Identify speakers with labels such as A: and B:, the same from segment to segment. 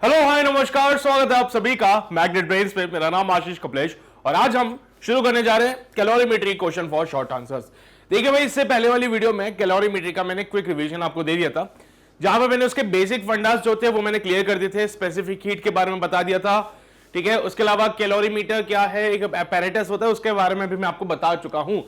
A: Hello hi नमस्कार, स्वागत है आप सभी का मैग्नेट ब्रेन्स पे। मेरा नाम आशीष कपलेश और आज हम शुरू करने जा रहे हैं calorimetry question for short answers. देखिए भाई, इससे पहले वाली वीडियो में कैलोरीमेट्री का मैंने क्विक रिवीजन आपको दे दिया था, जहां पर मैंने उसके बेसिक फंडास जो थे वो मैंने क्लियर कर दिए थे, स्पेसिफिक हीट के बारे में बता दिया था। ठीक है, उसके अलावा कैलोरीमीटर क्या है, एक apparatus होता है, उसके बारे में भी मैं आपको बता चुका हूं।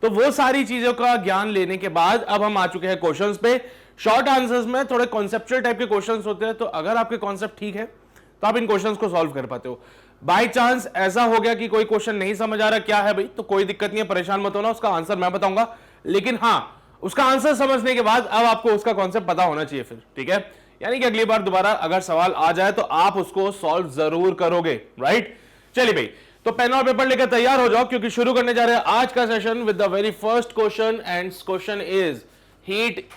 A: तो वो सारी चीजों का ज्ञान लेने के बाद अब हम आ चुके हैं क्वेश्चंस पे। शॉर्ट आंसर्स में थोड़े कॉन्सेप्चुअल टाइप के क्वेश्चंस होते हैं, तो अगर आपके कॉन्सेप्ट ठीक है तो आप इन क्वेश्चंस को सॉल्व कर पाते हो। बाय चांस ऐसा हो गया कि कोई क्वेश्चन नहीं समझ आ रहा क्या है भाई, तो कोई दिक्कत नहीं है, परेशान मत होना, उसका आंसर मैं बताऊंगा। लेकिन हाँ, उसका आंसर समझने के बाद अब आपको उसका कॉन्सेप्ट पता होना चाहिए फिर। ठीक है, यानी कि अगली बार दोबारा अगर सवाल आ जाए तो आप उसको सॉल्व जरूर करोगे। राइट, चलिए भाई, तो पेन और पेपर लेकर तैयार हो जाओ, क्योंकि शुरू करने जा रहे हैं आज का session with the very first question. And question is heat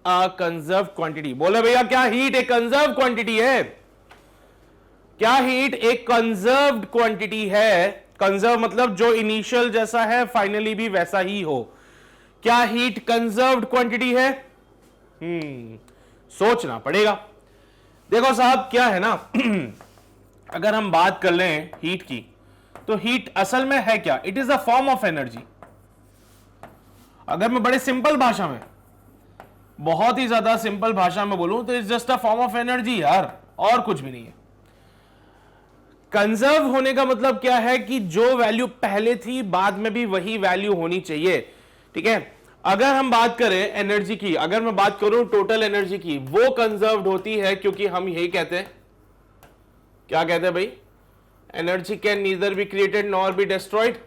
A: a conserve quantity. बोले भैया, क्या हीट एक कंजर्व क्वांटिटी है? क्या हीट एक कंजर्व्ड क्वांटिटी है? कंजर्व मतलब जो इनिशियल जैसा है फाइनली भी वैसा ही हो। क्या हीट कंजर्व्ड क्वांटिटी है? सोचना पड़ेगा। देखो साहब, क्या है ना अगर हम बात कर लें हीट की, तो हीट असल में है क्या? It is a form of energy. अगर मैं बड़े सिंपल भाषा में, बहुत ही ज्यादा सिंपल भाषा में बोलूं तो it's just a form of energy यार, और कुछ भी नहीं है। कंजर्व होने का मतलब क्या है कि जो वैल्यू पहले थी बाद में भी वही वैल्यू होनी चाहिए। ठीक है, अगर हम बात करें एनर्जी की, अगर मैं बात करूं टोटल एनर्जी की, वो कंजर्व्ड होती है, क्योंकि हम यही कहते हैं, क्या कहते हैं भाई, energy can neither be created nor be destroyed.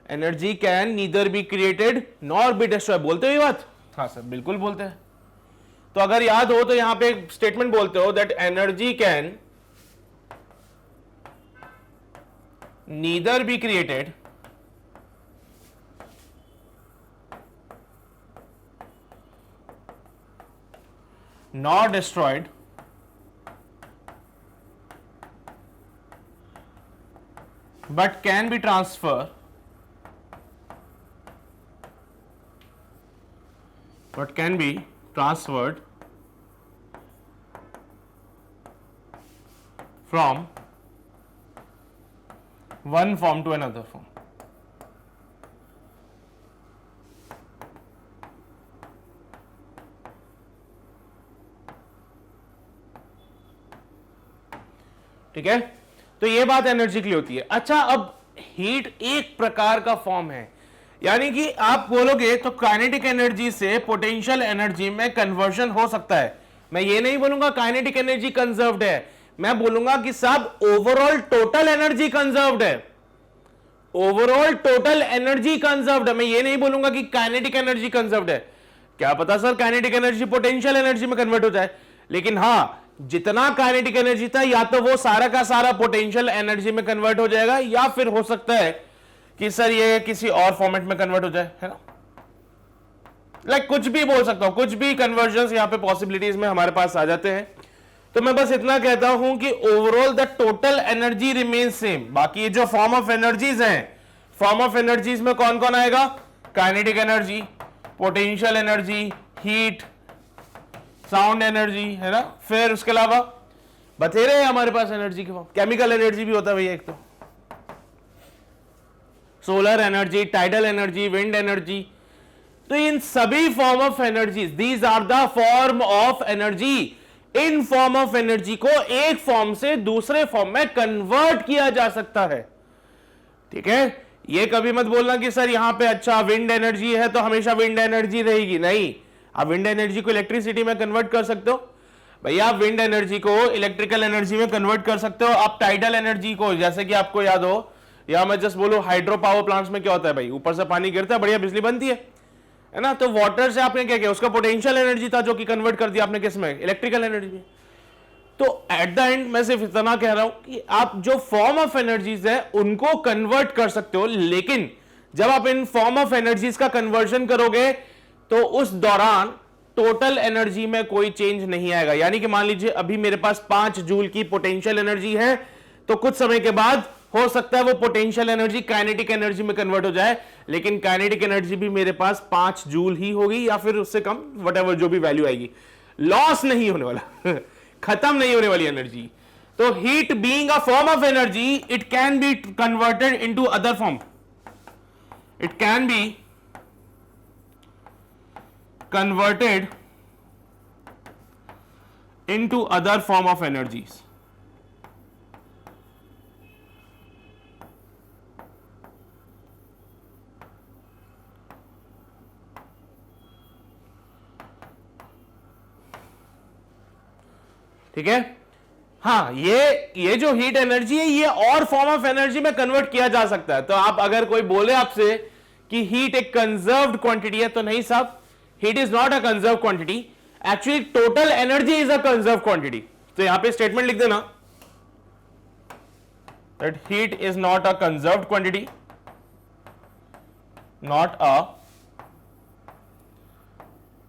A: Energy can neither be created nor be destroyed. बोलते हो ये बात? हाँ सर, बिल्कुल बोलते हैं। तो अगर याद हो तो यहां पे एक स्टेटमेंट बोलते हो that energy can neither be created nor destroyed but can be transferred from one form to another form। ठीक है, तो ये बात एनर्जी के लिए होती है। अच्छा, अब हीट एक प्रकार का फॉर्म है, यानी कि आप बोलोगे तो काइनेटिक एनर्जी से पोटेंशियल एनर्जी में कन्वर्जन हो सकता है। मैं ये नहीं बोलूंगा काइनेटिक एनर्जी कंजर्व्ड है, मैं बोलूंगा कि साहब ओवरऑल टोटल एनर्जी कंजर्व्ड है। ओवरऑल टोटल एनर्जी कंजर्व्ड है, मैं ये नहीं बोलूंगा कि काइनेटिक एनर्जी कंजर्व्ड है। क्या पता sir kinetic energy potential energy में कन्वर्ट हो जाए, लेकिन हां, जितना काइनेटिक एनर्जी था या तो वो सारा का सारा पोटेंशियल एनर्जी में कन्वर्ट हो जाएगा, या फिर हो सकता है कि सर ये किसी और फॉर्मेट में कन्वर्ट हो जाए, है ना। लाइक कुछ भी बोल सकता हूं, कुछ भी कन्वर्जन यहां पे पॉसिबिलिटीज में हमारे पास आ जाते हैं। तो मैं बस इतना कहता हूं कि overall the total energy remain same. बाकी ये जो फॉर्म ऑफ एनर्जीज हैं, फॉर्म ऑफ एनर्जीज में कौन कौन आएगा? Kinetic energy, potential energy, heat, sound energy, है ना। फिर उसके अलावा बथेरे हैं हमारे पास एनर्जी के फॉर्म। केमिकल एनर्जी भी होता है भैया, एक तो solar energy, tidal energy, wind energy. तो इन सभी form of energies, these are the form of energy. In form of energy को एक फॉर्म से दूसरे फॉर्म में कन्वर्ट किया जा सकता है। ठीक है, ये कभी मत बोलना कि सर यहां पे अच्छा विंड एनर्जी है तो हमेशा विंड एनर्जी रहेगी। नहीं, आप विंड एनर्जी को इलेक्ट्रिसिटी में कन्वर्ट कर सकते हो भैया, आप विंड एनर्जी को इलेक्ट्रिकल एनर्जी में कन्वर्ट कर सकते हो। आप टाइडल एनर्जी को, जैसे कि आपको याद हो, या मैं जस्ट बोलूं हाइड्रो पावर प्लांट्स में क्या होता है भाई, ऊपर से पानी गिरता है, बढ़िया बिजली बनती है ना। तो वाटर से आपने क्या किया, उसका पोटेंशियल एनर्जी था जो कि कन्वर्ट कर दिया आपने किस में, इलेक्ट्रिकल एनर्जी में। तो एट द एंड मैं सिर्फ इतना कह रहा हूं कि आप जो फॉर्म ऑफ एनर्जीज है उनको कन्वर्ट कर सकते हो, लेकिन जब आप इन फॉर्म ऑफ एनर्जीज का कन्वर्जन करोगे तो उस दौरान टोटल एनर्जी में कोई चेंज नहीं आएगा। यानी कि मान लीजिए अभी मेरे पास 5 जूल की पोटेंशियल एनर्जी है, तो कुछ समय के बाद हो सकता है वो पोटेंशियल एनर्जी काइनेटिक एनर्जी में कन्वर्ट हो जाए, लेकिन काइनेटिक एनर्जी भी मेरे पास 5 जूल ही होगी या फिर उससे कम, व्हाटएवर जो भी वैल्यू आएगी, लॉस नहीं होने वाला खत्म नहीं होने वाली एनर्जी। तो heat being a form of energy, it can be converted into other form, it can be converted into other form of energies. ठीक है, हाँ, ये जो हीट एनर्जी है ये और फॉर्म ऑफ एनर्जी में कन्वर्ट किया जा सकता है। तो आप अगर कोई बोले आपसे कि हीट एक कंजर्व्ड क्वांटिटी है, तो नहीं साहब, heat is not a conserve quantity, actually total energy is a conserve quantity. तो यहां पे स्टेटमेंट लिख देना that heat is not a conserved quantity, not a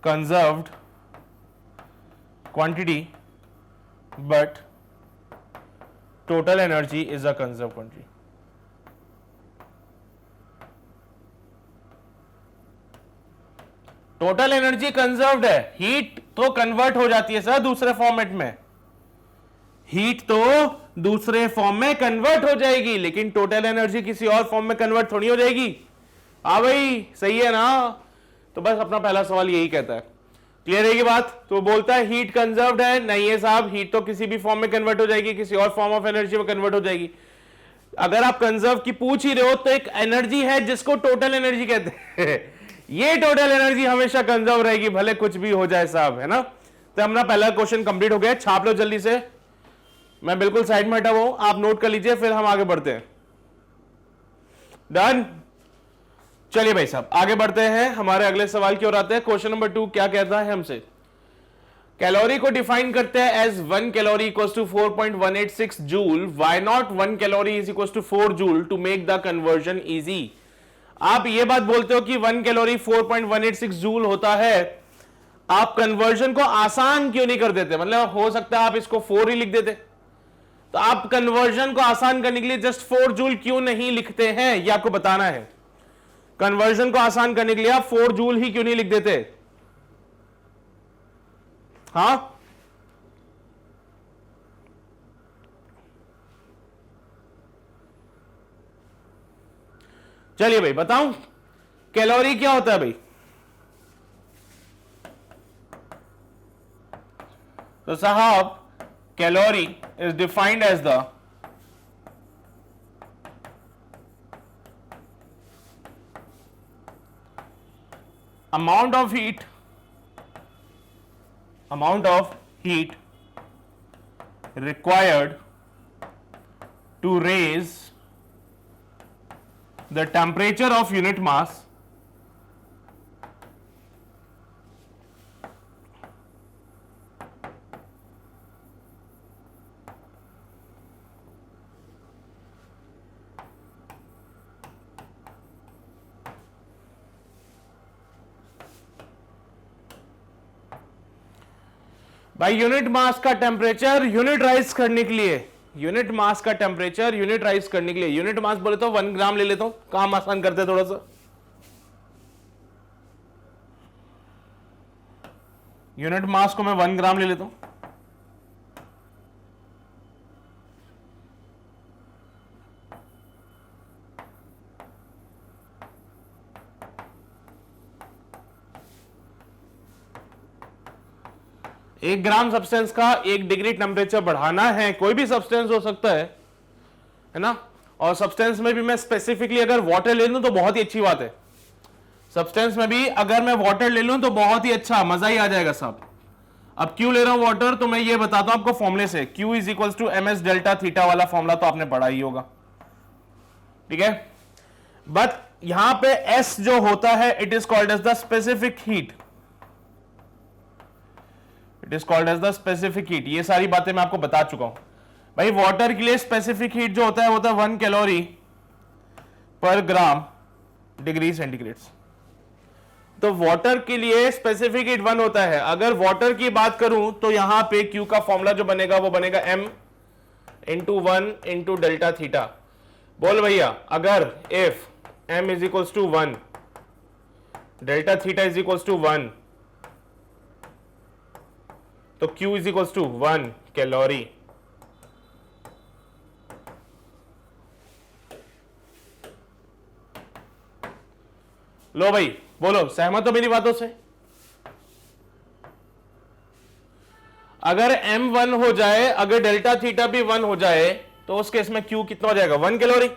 A: conserved quantity, but total energy is a conserved quantity. Total energy conserved है, heat तो convert हो जाती है सर दूसरे फॉर्मेट में, हीट तो दूसरे फॉर्म में कन्वर्ट हो जाएगी, लेकिन टोटल एनर्जी किसी और फॉर्म में कन्वर्ट थोड़ी हो जाएगी। हाँ भाई, सही है ना? तो बस अपना पहला सवाल यही कहता है। क्लियर है ये बात? तो बोलता है हीट कंजर्व्ड है, नहीं है साहब, हीट तो किसी भी फॉर्म में कन्वर्ट हो जाएगी, किसी और फॉर्म ऑफ एनर्जी में कन्वर्ट हो जाएगी। अगर आप कंजर्व की पूछ ही रहे हो तो एक एनर्जी है जिसको टोटल एनर्जी कहते हैं ये टोटल एनर्जी हमेशा कंजर्व रहेगी, भले कुछ भी हो जाए साहब, है ना? तो अपना पहला क्वेश्चन कंप्लीट हो गया, छाप लो जल्दी से, मैं बिल्कुल साइड में हटा हुआ हूं, आप नोट कर लीजिए, फिर हम आगे बढ़ते हैं। डन? चलिए भाई साहब आगे बढ़ते हैं, हमारे अगले सवाल की ओर आते हैं। क्वेश्चन नंबर 2 क्या कहता है हमसे? कैलोरी को डिफाइन करते हैं as 1 calorie equals to 4.186 joule, why not 1 calorie is equals to 4 joule to make the conversion easy. आप ये बात बोलते हो कि 1 कैलोरी 4.186 जूल होता है, आप कन्वर्जन को आसान क्यों नहीं कर देते? मतलब हो सकता है आप इसको 4 ही लिख देते, तो आप कन्वर्जन को आसान करने के लिए जस्ट 4 जूल क्यों नहीं लिखते हैं, ये आपको बताना है। कन्वर्जन को आसान करने के लिए आप 4 जूल ही क्यों नहीं लिख देते? हाँ, चलिए भाई बताऊं कैलोरी क्या होता है भाई। तो साहब calorie is defined as the amount of heat required to raise the temperature of unit mass भाई यूनिट मास का टेम्परेचर यूनिट राइज करने के लिए, यूनिट मास का टेम्परेचर यूनिट राइज करने के लिए, यूनिट मास बोले तो 1 ग्राम ले लेता हूं, काम आसान करते हैं थोड़ा सा। यूनिट मास को मैं 1 ग्राम ले लेता हूं, एक ग्राम सब्सटेंस का 1 डिग्री टेम्परेचर बढ़ाना है, कोई भी सब्सटेंस हो सकता है ना? और सब्सटेंस में भी मैं स्पेसिफिकली अगर वाटर ले लूं तो बहुत ही अच्छी बात है, सब्सटेंस में भी अगर मैं वाटर ले लूं तो बहुत ही अच्छा, मजा ही आ जाएगा साहब। अब क्यों ले रहा हूं वाटर, तो मैं ये बताता हूं आपको फॉर्मूले से। Q is equal to MS delta theta वाला फॉर्मूला तो आपने पढ़ा ही होगा, ठीक है? बट यहां पे S जो होता है it is called as the specific heat, it is called as the specific heat. ये सारी बातें मैं आपको बता चुका हूं भाई। वाटर के लिए स्पेसिफिक हीट जो होता है वो होता है 1 कैलोरी पर ग्राम डिग्री सेंटीग्रेड। तो वाटर के लिए स्पेसिफिक हीट 1 होता है। अगर वाटर की बात करूं तो यहां पे Q का फॉर्मूला जो बनेगा वो बनेगा M into 1 into delta theta. बोल भैया, अगर if M is equals to 1, delta theta is equals to 1, तो Q is equals to 1, calorie. लो भाई बोलो, सहमत हो मेरी बातों से? अगर m 1 हो जाए, अगर डेल्टा थीटा भी 1 हो जाए, तो उस केस में q कितना हो जाएगा? 1 कैलोरी।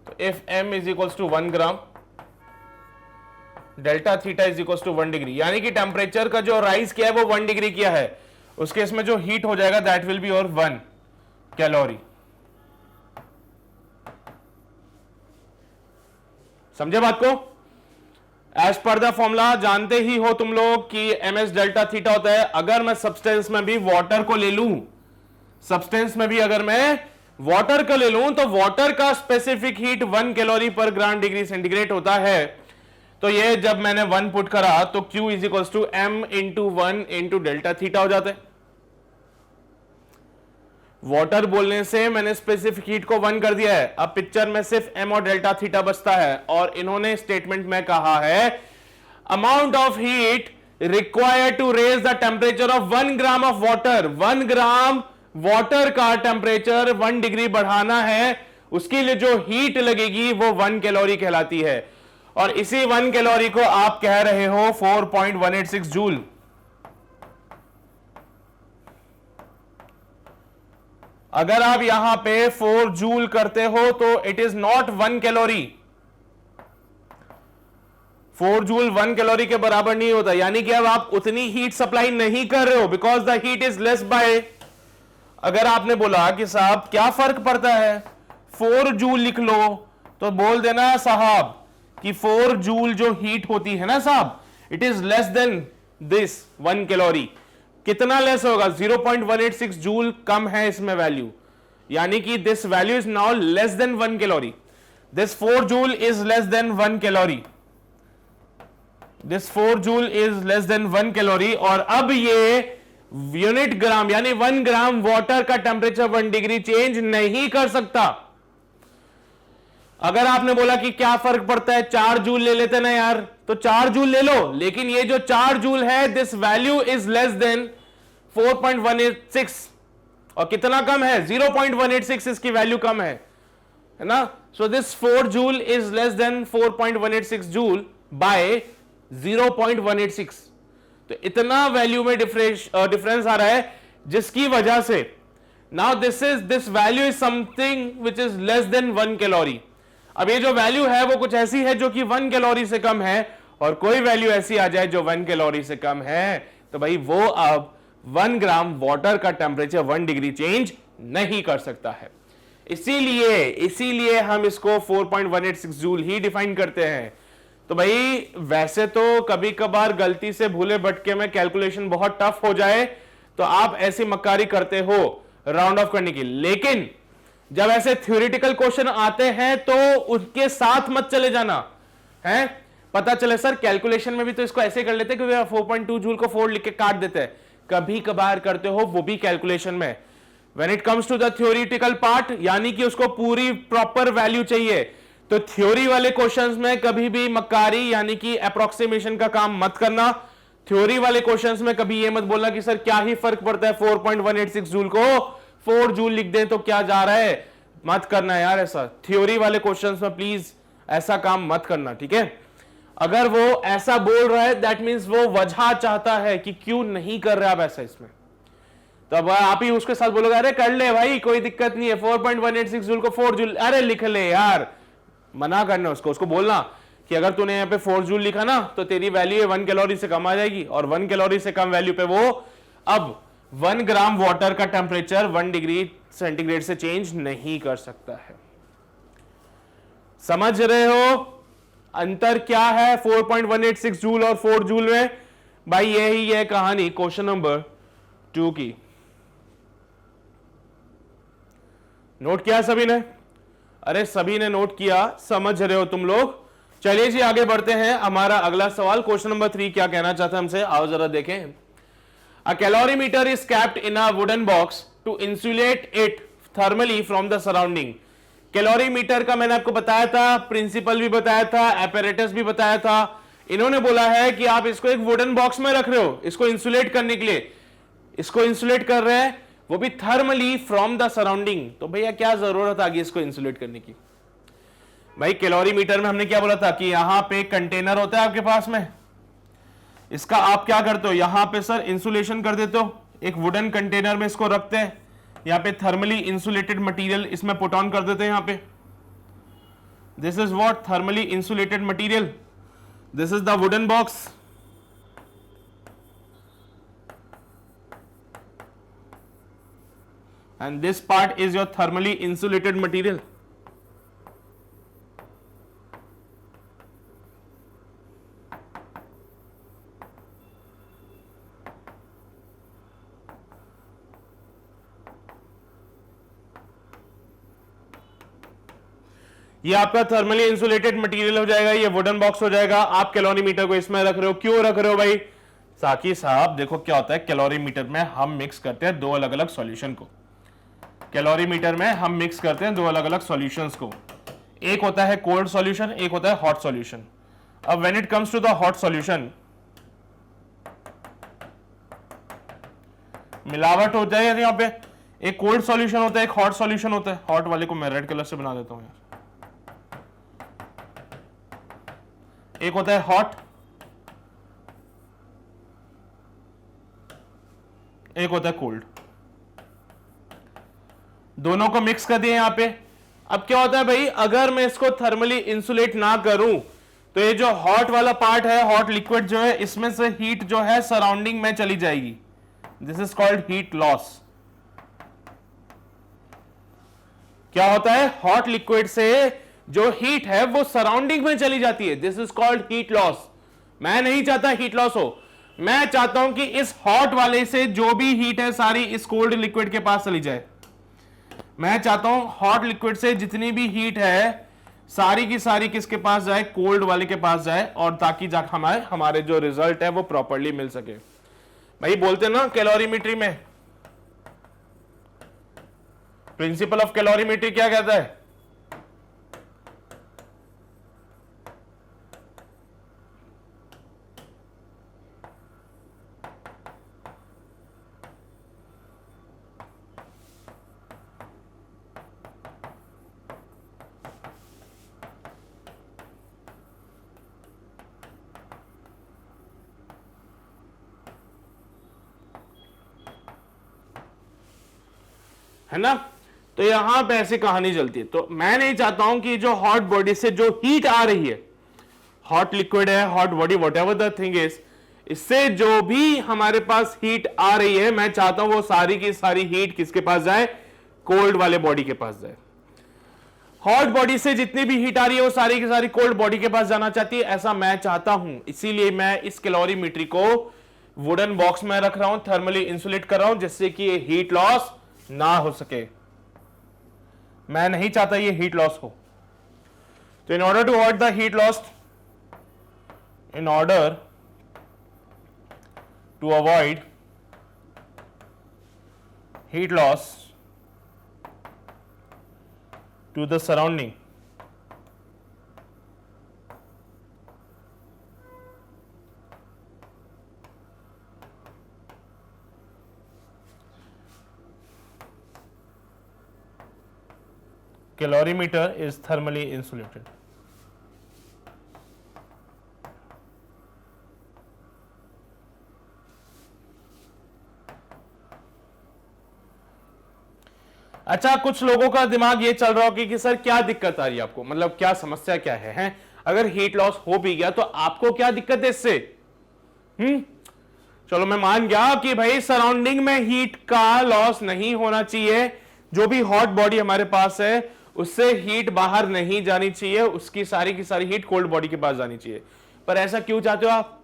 A: तो if m is equals to 1 gram, delta theta is equals to 1 degree, यानी कि टेम्परेचर का जो राइज किया है वो 1 डिग्री किया है, उस केस में जो हीट हो जाएगा दैट विल बी और 1 कैलोरी। समझे बात को? एज पर द फॉर्मूला जानते ही हो तुम लोग कि ms डेल्टा थीटा होता है। अगर मैं सब्सटेंस में भी वाटर को ले लूं, सब्सटेंस में भी अगर मैं वाटर को ले लूं, तो वाटर का स्पेसिफिक हीट 1 कैलोरी पर ग्राम डिग्री सेंटीग्रेड होता है। तो ये जब मैंने 1 पुट करा तो Q is equals to m into 1 into delta theta हो जाता है। वाटर बोलने से मैंने स्पेसिफिक हीट को 1 कर दिया है। अब पिक्चर में सिर्फ m और डेल्टा थीटा बचता है, और इन्होंने स्टेटमेंट में कहा है amount of heat required to raise the temperature of 1 gram of water. 1 gram water का टेम्परेचर 1 डिग्री बढ़ाना है, उसके लिए जो हीट लगेगी वो 1 कैलोरी कहलाती है। और इसी 1 कैलोरी को आप कह रहे हो 4.186 जूल। अगर आप यहां पे 4 जूल करते हो तो it is not 1 calorie. 4 joule 1 calorie के बराबर नहीं होता, यानी कि अब आप उतनी हीट सप्लाई नहीं कर रहे हो, because the heat is less bye. अगर आपने बोला कि साहब क्या फर्क पड़ता है, 4 जूल लिख लो, तो बोल देना साहब कि 4 जूल जो हीट होती है ना साहब, it is less then this 1 calorie. कितना लेस होगा? 0.186 जूल कम है इसमें वैल्यू, यानी कि this value is now less than 1 calorie. This 4 joule is less then 1 calorie. This 4 joule is less then 1 calorie. और अब ये यूनिट ग्राम यानी 1 ग्राम वाटर का टेम्परेचर 1 डिग्री चेंज नहीं कर सकता। अगर आपने बोला कि क्या फर्क पड़ता है, 4 जूल ले लेते ना यार, तो 4 जूल ले लो, लेकिन ये जो 4 जूल है this value is less than 4.186। और कितना कम है? 0.186 इसकी वैल्यू कम है ना। So this 4 joule is less than 4.186 joule by 0.186। तो इतना वैल्यू में डिफरेंस आ रहा है, जिसकी वजह से now this value is something which is less then 1 calorie. अब ये जो वैल्यू है वो कुछ ऐसी है जो कि 1 कैलोरी से कम है, और कोई वैल्यू ऐसी आ जाए जो 1 कैलोरी से कम है, तो भाई वो अब 1 ग्राम वाटर का टेम्परेचर 1 डिग्री चेंज नहीं कर सकता है। इसीलिए हम इसको 4.186 जूल ही डिफाइन करते हैं। तो भाई वैसे तो कभी कभार गलती से भूले भटके में कैलकुलेशन बहुत टफ हो जाए तो आप ऐसी मक्कारी करते हो राउंड ऑफ करने की, लेकिन जब ऐसे थ्योरेटिकल क्वेश्चन आते हैं तो उनके साथ मत चले जाना है। पता चले सर कैलकुलेशन में भी तो इसको ऐसे कर लेते कि 4.2 जूल को 4 लिख के काट देते हैं, कभी कभार करते हो वो भी कैलकुलेशन में। When it comes to the theoretical part, यानी कि उसको पूरी प्रॉपर वैल्यू चाहिए, तो थ्योरी वाले क्वेश्चंस में कभी भी मक्कारी यानी कि अप्रोक्सीमेशन का काम मत करना। थ्योरी वाले क्वेश्चंस में कभी ये मत बोलना कि सर क्या ही फर्क पड़ता है 4.186 जूल को 4 जूल लिख दें तो क्या जा रहा है, मत करना यार ऐसा। थ्योरी वाले क्वेश्चंस में प्लीज ऐसा काम मत करना, ठीक है। अगर वो ऐसा बोल रहा है दैट मींस वो वजह चाहता है कि क्यों नहीं कर रहे आप ऐसा इसमें, तो अब आप ही उसके साथ बोलोगे अरे कर ले भाई कोई दिक्कत नहीं है 4.186 जूल को 4 जूल, अरे लिख ले यार। मना करना उसको बोलना कि अगर तूने यहाँ पे 4 जूल लिखा ना तो तेरी वैल्यू 1 कैलोरी से कम आ जाएगी, और 1 कैलोरी से कम वैल्यू पे वो अब 1 ग्राम वाटर का टेम्परेचर 1 डिग्री सेंटीग्रेड से चेंज नहीं कर सकता है। समझ रहे हो अंतर क्या है 4.186 जूल और 4 जूल में? भाई यही है कहानी क्वेश्चन नंबर 2 की। नोट किया सभी ने? अरे सभी ने नोट किया, समझ रहे हो तुम लोग? चलिए जी आगे बढ़ते हैं। हमारा अगला सवाल क्वेश्चन नंबर 3 क्या कहना चाहता है हमसे, आओ जरा देखें। A calorimeter is kept in a wooden box to insulate it thermally from the surrounding. Calorimeter का मैंने आपको बताया था, प्रिंसिपल भी बताया था, एपैरेटस भी बताया था। इन्होंने बोला है कि आप इसको एक वुडन बॉक्स में रख रहे हो इसको इंसुलेट करने के लिए, इसको इंसुलेट कर रहे हैं, वो भी थर्मली फ्रॉम द सराउंडिंग। तो भैया क्या जरूरत आ गई इसको इंसुलेट करने की? भाई कैलोरीमीटर में हमने क्या बोला था कि यहां पे कंटेनर होता है आपके पास में, इसका आप क्या करते हो, यहां पे सर इंसुलेशन कर देते हो, एक वुडन कंटेनर में इसको रखते हैं, यहां पे थर्मली इंसुलेटेड मटेरियल इसमें पुट ऑन कर देते हैं यहां पे। This is what thermally insulated material, this is the wooden box. And this part is your thermally insulated material. ये आपका थर्मली इंसुलेटेड मटेरियल हो जाएगा, ये वुडन बॉक्स हो जाएगा। आप कैलोरीमीटर को इसमें रख रहे हो, क्यों रख रहे हो भाई? साकी साहब देखो क्या होता है, कैलोरीमीटर में हम मिक्स करते हैं दो अलग अलग सॉल्यूशन को। कैलोरीमीटर में हम मिक्स करते हैं दो अलग अलग सॉल्यूशंस को, एक होता है कोल्ड सॉल्यूशन, एक होता है हॉट सॉल्यूशन। अब when it comes to the hot solution, मिलावट हो जाए यहां पे, एक कोल्ड सॉल्यूशन होता है, एक हॉट सॉल्यूशन होता है। हॉट वाले को मैं रेड कलर से बना देता हूं यार। एक होता है हॉट, एक होता है कोल्ड। दोनों को मिक्स कर दिए यहां पे। अब क्या होता है भाई, अगर मैं इसको थर्मली इंसुलेट ना करूं तो ये जो हॉट वाला पार्ट है, हॉट लिक्विड जो है, इसमें से हीट जो है सराउंडिंग में चली जाएगी। This is called heat loss. क्या होता है, हॉट लिक्विड से जो हीट है वो सराउंडिंग में चली जाती है। This is called heat loss. मैं नहीं चाहता हीट लॉस हो, मैं चाहता हूं कि इस हॉट वाले से जो भी हीट है सारी इस कोल्ड लिक्विड के पास चली जाए। मैं चाहता हूं हॉट लिक्विड से जितनी भी हीट है सारी की सारी किसके पास जाए, कोल्ड वाले के पास जाए, और ताकि हमारे जो रिजल्ट है वो प्रॉपर्ली मिल सके। भाई बोलते ना कैलोरीमेट्री में, प्रिंसिपल ऑफ कैलोरीमेट्री क्या कहता है? है ना? तो यहां पे ऐसी कहानी चलती है। तो मैं नहीं चाहता हूं कि जो हॉट बॉडी से जो हीट आ रही है, हॉट लिक्विड है, hot body, what ever the thing is, इससे जो भी हमारे पास हीट आ रही है, मैं चाहता हूं वो सारी की सारी हीट किसके पास जाए, कोल्ड वाले बॉडी के पास जाए। हॉट बॉडी से जितनी भी हीट आ रही है वो सारी की सारी कोल्ड बॉडी के पास जाना चाहती है, ऐसा मैं चाहता हूं। इसीलिए मैं इस कैलोरीमेट्री को वुडन बॉक्स में रख रहा हूं, थर्मली इंसुलेट कर रहा हूं, जिससे कि ये हीट लॉस ना हो सके। मैं नहीं चाहता ये हीट लॉस हो। तो in order to avoid the heat loss, in order to avoid heat loss to the surrounding, calorimeter is thermally insulated. अच्छा, कुछ लोगों का दिमाग ये चल रहा हो कि सर क्या दिक्कत आ रही है आपको, मतलब क्या समस्या क्या है, हैं? अगर हीट लॉस हो भी गया तो आपको क्या दिक्कत है इससे? चलो मैं मान गया कि भाई सराउंडिंग में हीट का लॉस नहीं होना चाहिए, जो भी हॉट बॉडी हमारे पास है उससे हीट बाहर नहीं जानी चाहिए, उसकी सारी की सारी हीट कोल्ड बॉडी के पास जानी चाहिए। पर ऐसा क्यों चाहते हो आप?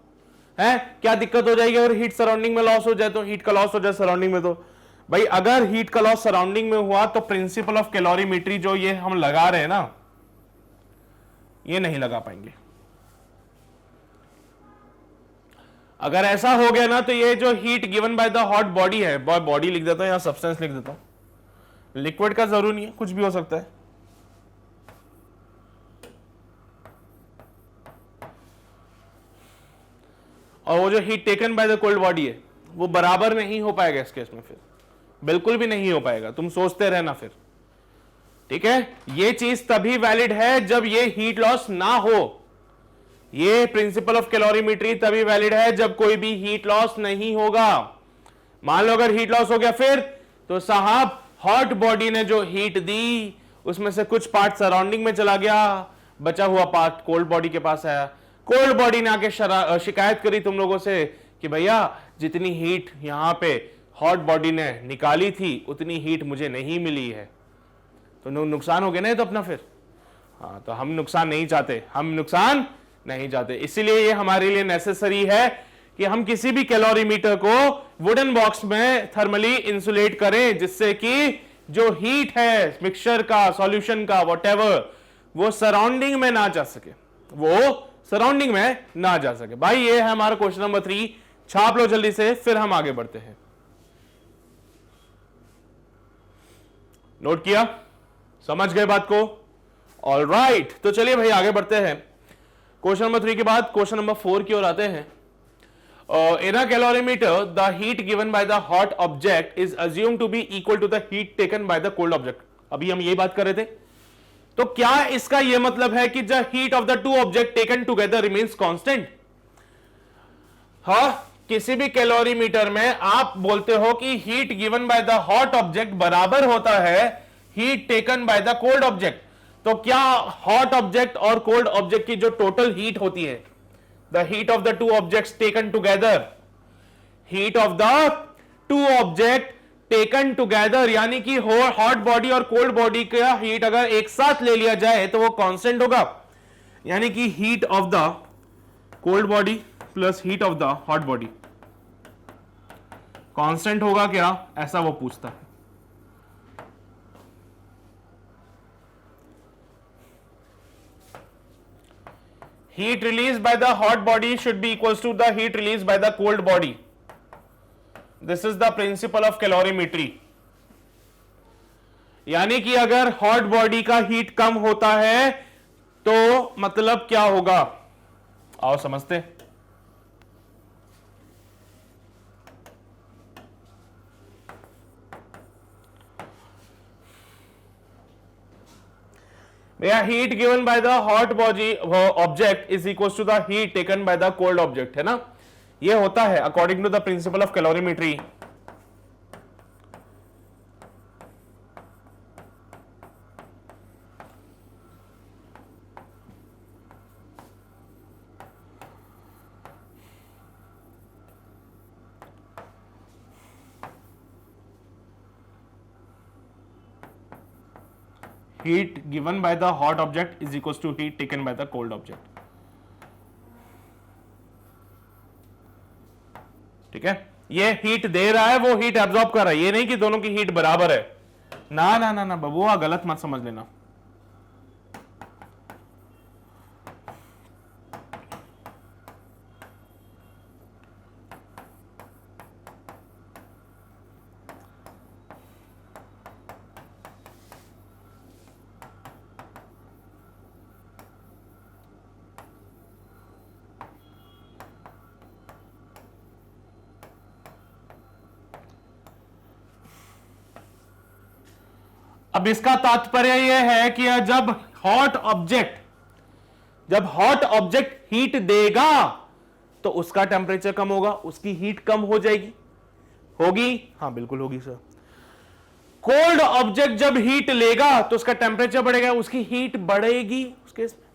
A: हैं? क्या दिक्कत हो जाएगी अगर हीट सराउंडिंग में लॉस हो जाए? तो हीट का लॉस हो जाए सराउंडिंग में, तो भाई अगर हीट का लॉस सराउंडिंग में हुआ तो प्रिंसिपल ऑफ कैलोरीमेट्री जो ये हम लगा रहे हैं ना, ये नहीं लगा पाएंगे। अगर ऐसा हो गया ना तो ये जो heat given by the hot body है, बॉडी लिख देता हूं, यहां सब्सटेंस लिख देता हूं, लिक्विड का जरूरी नहीं है, कुछ भी हो सकता है। और वो जो heat taken by the cold body है, वो बराबर नहीं हो पाएगा इस केस में, फिर बिल्कुल भी नहीं हो पाएगा, तुम सोचते रहना फिर। ठीक है, ये चीज तभी वैलिड है जब ये हीट लॉस ना हो। ये प्रिंसिपल ऑफ कैलोरीमेट्री तभी वैलिड है जब कोई भी हीट लॉस नहीं होगा। मान लो अगर हीट लॉस हो गया फिर तो साहब हॉट बॉडी ने जो हीट दी उसमें से कुछ पार्ट सराउंडिंग में चला गया, बचा हुआ पार्ट कोल्ड बॉडी के पास आया। कोल्ड बॉडी ने आके शिकायत करी तुम लोगों से कि भैया जितनी हीट यहां पे हॉट बॉडी ने निकाली थी उतनी हीट मुझे नहीं मिली है, तो नुकसान हो गया ना तो अपना फिर। हाँ, तो हम नुकसान नहीं चाहते, हम नुकसान नहीं चाहते, इसीलिए ये हमारे लिए नेसेसरी है कि हम किसी भी कैलोरीमीटर को वुडन बॉक्स में थर्मली इंसुलेट करें, जिससे कि जो हीट है मिक्सचर का, सॉल्यूशन का, व्हाटएवर, वो सराउंडिंग में ना जा सके, वो सराउंडिंग में ना जा सके। भाई ये है हमारा क्वेश्चन नंबर 3, छाप लो जल्दी से, फिर हम आगे बढ़ते हैं। नोट किया, समझ गए बात को? ऑलराइट, तो चलिए भाई आगे बढ़ते हैं। क्वेश्चन नंबर 3 के बाद क्वेश्चन नंबर 4 की ओर आते हैं। In a calorimeter, the heat given by the hot object is assumed to be equal to the heat taken by the cold object. अभी हम यही बात कर रहे थे। तो क्या इसका यह मतलब है कि the heat of the two object taken together remains constant? हाँ, किसी भी कैलोरीमीटर में आप बोलते हो कि heat given by the hot object बराबर होता है heat taken by the cold object. तो क्या हॉट ऑब्जेक्ट और कोल्ड ऑब्जेक्ट की जो टोटल हीट होती है, the heat of the two objects taken together, heat of the two object taken together, यानी कि हॉट बॉडी और कोल्ड बॉडी का हीट अगर एक साथ ले लिया जाए तो वो कांस्टेंट होगा, यानी कि heat of the cold body plus heat of the hot body constant होगा क्या, ऐसा वो पूछता है। Heat released by the hot body should be equals to the heat released by the cold body. This is the principle of calorimetry. यानी कि अगर hot body का हीट कम होता है तो मतलब क्या होगा, आओ समझते। भैया heat given by the hot body object is equal to the heat taken by the cold object, है ना, ये होता है according to the principle of calorimetry. Heat given by the hot object is equals to heat taken by the cold object. ठीक है, ये heat दे रहा है, वो हीट एब्जॉर्ब कर रहा है, ये नहीं कि दोनों की हीट बराबर है। ना ना ना ना बबुआ, गलत मत समझ लेना। अब इसका तात्पर्य यह है कि जब हॉट ऑब्जेक्ट हीट देगा तो उसका टेम्परेचर कम होगा, उसकी हीट कम हो जाएगी, होगी? हाँ बिल्कुल होगी सर। कोल्ड ऑब्जेक्ट जब हीट लेगा तो उसका टेम्परेचर बढ़ेगा, उसकी हीट बढ़ेगी उस केस में।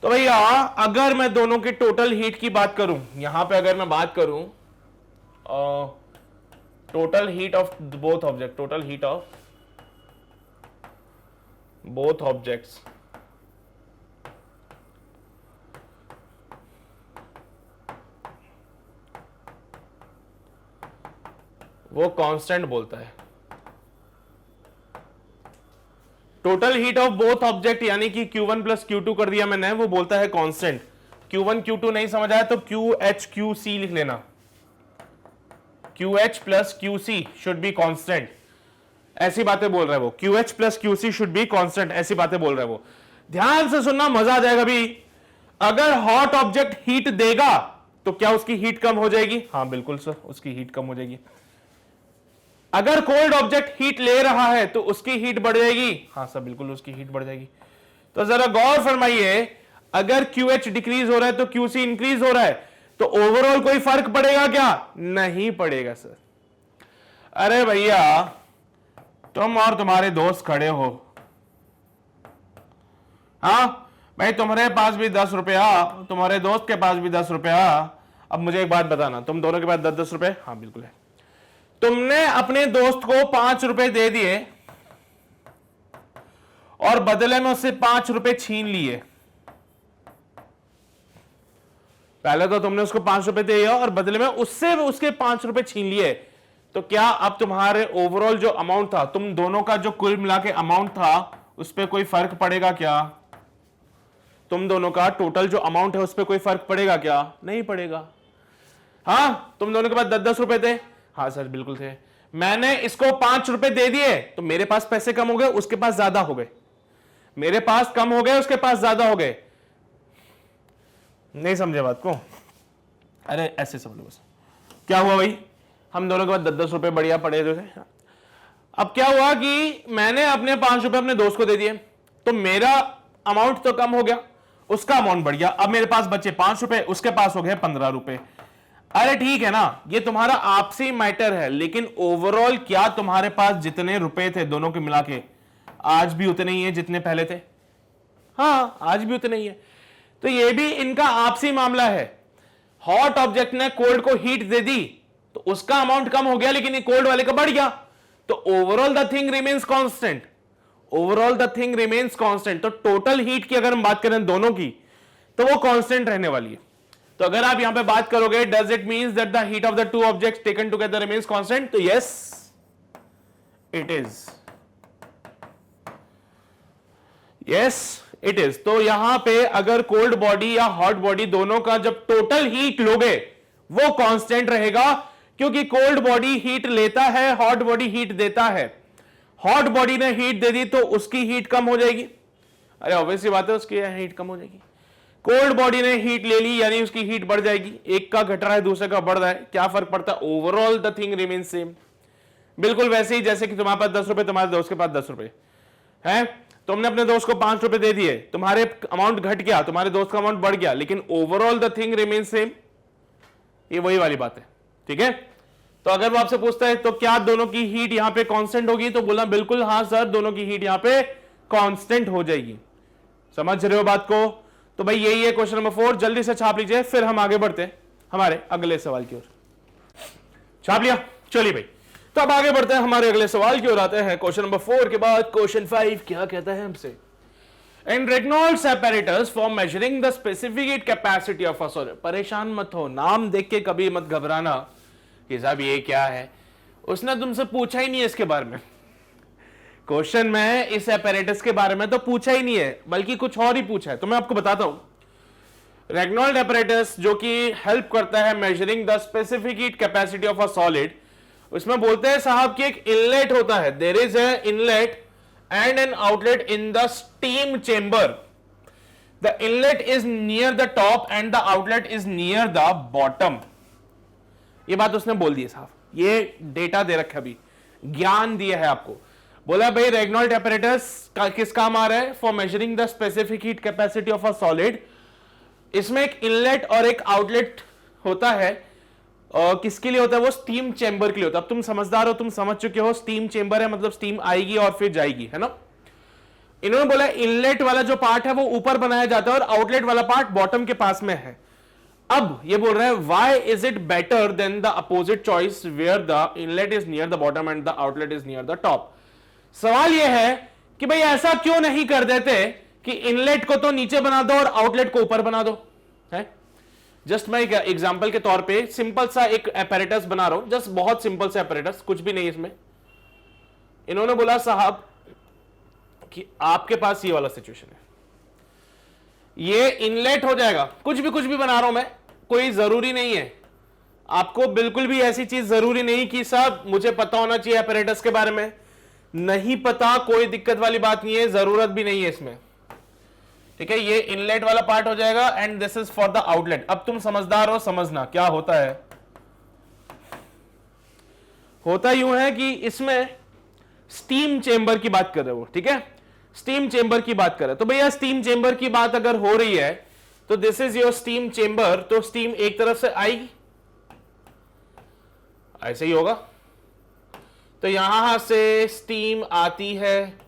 A: तो भैया अगर मैं दोनों के टोटल हीट की बात करूं, यहां पे अगर मैं बात करूं total heat of both object, total heat of both objects, वो कांस्टेंट बोलता है। Total heat of both object यानी कि Q1 प्लस Q2 कर दिया मैंने, वो बोलता है कांस्टेंट। Q1 Q2 नहीं समझ आया तो QH QC लिख लेना, QH plus QC should be constant, ऐसी बातें बोल रहा है वो। QH plus QC should be constant, ऐसी बातें बोल रहा है वो। ध्यान से सुनना, मजा आ जाएगा भी। अगर हॉट ऑब्जेक्ट हीट देगा तो क्या उसकी हीट कम हो जाएगी? हाँ बिल्कुल सर, उसकी हीट कम हो जाएगी। अगर कोल्ड ऑब्जेक्ट हीट ले रहा है तो उसकी हीट बढ़ जाएगी? हाँ सर बिल्कुल, उसकी हीट बढ़ जाएगी। तो जरा गौर फरमाइए, अगर QH डिक्रीज हो रहा है तो QC इंक्रीज हो रहा है, तो ओवरऑल कोई फर्क पड़ेगा क्या? नहीं पड़ेगा सर। अरे भैया, तुम और तुम्हारे दोस्त खड़े हो, हाँ भाई, तुम्हारे पास भी 10 रुपया, तुम्हारे दोस्त के पास भी 10 रुपया। अब मुझे एक बात बताना, तुम दोनों के पास 10-10 रुपए? हाँ बिल्कुल है। तुमने अपने दोस्त को 5 रुपए दे दिए और बदले में उससे 5 रुपए छीन लिए। पहले तो तुमने उसको 5 रुपए दिए और बदले में उससे उसके 5 रुपए छीन लिए, तो क्या अब तुम्हारे ओवरऑल जो अमाउंट था, तुम दोनों का जो कुल मिला के अमाउंट था, उस पर कोई फर्क पड़ेगा क्या? तुम दोनों का टोटल जो अमाउंट है उस पर कोई फर्क पड़ेगा क्या? नहीं पड़ेगा। हाँ, तुम दोनों के पास 10-10 रुपए थे? हाँ सर बिल्कुल थे। मैंने इसको 5 रुपए दे दिए तो मेरे पास पैसे कम हो गए, उसके पास ज्यादा हो गए। मेरे पास कम हो गए, उसके पास ज्यादा हो गए। नहीं समझे बात को? अरे ऐसे समझ लो बस। क्या हुआ भाई, हम दोनों के पास 10-10 रुपए बढ़िया पड़े थे। अब क्या हुआ कि मैंने अपने 5 रुपए अपने दोस्त को दे दिए, तो मेरा अमाउंट तो कम हो गया, उसका अमाउंट बढ़ गया। अब मेरे पास बचे 5 रुपए, उसके पास हो गए 15 रुपए। अरे ठीक है ना, ये तुम्हारा आपसी मैटर है, लेकिन ओवरऑल क्या तुम्हारे पास जितने रुपए थे दोनों के मिला के, आज भी उतने ही है जितने पहले थे? हाँ, आज भी उतने ही है। तो ये भी इनका आपसी मामला है। हॉट ऑब्जेक्ट ने कोल्ड को हीट दे दी तो उसका अमाउंट कम हो गया, लेकिन ये कोल्ड वाले का बढ़ गया, तो overall the thing remains constant. Overall the thing remains constant. तो टोटल हीट की अगर हम बात करें दोनों की, तो वो कांस्टेंट रहने वाली है। तो अगर आप यहां पे बात करोगे, does it means that the heat of the two objects taken together remains constant? तो yes it is, yes it is. तो यहां पे अगर कोल्ड बॉडी या हॉट बॉडी दोनों का जब टोटल हीट लोगे, वो कांस्टेंट रहेगा, क्योंकि कोल्ड बॉडी हीट लेता है, हॉट बॉडी हीट देता है। हॉट बॉडी ने हीट दे दी तो उसकी हीट कम हो जाएगी। अरे ऑब्वियसली बात है, उसकी हीट कम हो जाएगी। कोल्ड बॉडी ने हीट ले ली यानी उसकी हीट बढ़ जाएगी। एक का घट रहा है, दूसरे का बढ़ रहा है, क्या फर्क पड़ता है? Overall the thing remain same. बिल्कुल वैसे ही जैसे कि तुम्हारे पास 10 रुपए, तुम्हारे दोस्त के पास 10 रुपए है, तुमने अपने दोस्त को 5 रुपए दे दिए, तुम्हारे अमाउंट घट गया, तुम्हारे दोस्त का अमाउंट बढ़ गया, लेकिन overall the thing remain same. ये वही वाली बात है, ठीक है। तो अगर वो आपसे पूछता है तो क्या दोनों की हीट यहां पे कांस्टेंट होगी, तो बोलना बिल्कुल हाँ सर, दोनों की हीट यहां पे कांस्टेंट हो जाएगी। समझ रहे हो बात को? तो भाई यही है क्वेश्चन नंबर 4। जल्दी से छाप लीजिए, फिर हम आगे बढ़ते हैं हमारे अगले सवाल की ओर। छाप लिया? चलिए भाई, तो अब आगे बढ़ते हैं हमारे अगले सवाल की ओर। आते हैं क्वेश्चन नंबर 4 के बाद क्वेश्चन 5 क्या कहता है हमसे। In Reynolds apparatus for measuring the specific capacity of a solid. परेशान मत हो, नाम देख के कभी मत घबराना कि साहब ये क्या है, उसने तुमसे पूछा ही नहीं है इसके बारे में। क्वेश्चन में इस apparatus के बारे में तो पूछा ही नहीं है, बल्कि कुछ और ही पूछा है। तो मैं आपको बताता हूं। रेनॉल्ड apparatus जो कि हेल्प करता है measuring the specific heat capacity of a solid, उसमें बोलते हैं साहब कि एक इनलेट होता है, there is a inlet and an outlet in the steam chamber. The inlet is near the top and the outlet is near the bottom. ये बात उसने बोल दी है साहब, ये डेटा दे रखा, अभी ज्ञान दिया है आपको। बोला भाई रेनॉल्ड apparatus का किस काम आ रहा है? For measuring the specific heat capacity of a solid. इसमें एक इनलेट और एक आउटलेट होता है, और किसके लिए होता है? वो स्टीम चेंबर के लिए होता है। अब तुम समझदार हो, तुम समझ चुके हो स्टीम चेंबर है मतलब स्टीम आएगी और फिर जाएगी, है ना। इन्होंने बोला इनलेट वाला जो पार्ट है वो ऊपर बनाया जाता है और आउटलेट वाला पार्ट बॉटम के पास में है। अब ये बोल रहे हैं why is it better than the opposite choice where the inlet is near the bottom and the outlet is near the top. सवाल यह है कि भाई ऐसा क्यों नहीं कर देते कि इनलेट को तो नीचे बना दो और आउटलेट को ऊपर बना दो, है। जस्ट मैं एक एग्जांपल के तौर पे सिंपल सा एक apparatus बना रहा हूं, जस्ट बहुत सिंपल सा apparatus, कुछ भी नहीं इसमें। इन्होंने बोला साहब कि आपके पास ये वाला सिचुएशन है, ये इनलेट हो जाएगा, कुछ भी बना रहा हूं मैं, कोई जरूरी नहीं है आपको, बिल्कुल भी ऐसी चीज जरूरी नहीं कि साहब मुझे पता होना चाहिए apparatus के बारे में। नहीं पता, कोई दिक्कत वाली बात नहीं है, जरूरत भी नहीं है इसमें। ठीक है, ये इनलेट वाला पार्ट हो जाएगा and this is for the outlet. अब तुम समझदार हो, समझना क्या होता है। होता यूं है कि इसमें स्टीम चेंबर की बात कर रहे हो, ठीक है, स्टीम चेंबर की बात कर रहे हो। तो भैया स्टीम चेंबर की बात अगर हो रही है तो this is your steam chamber, तो स्टीम एक तरफ से आएगी, ऐसे ही होगा। तो यहां से स्टीम आती है,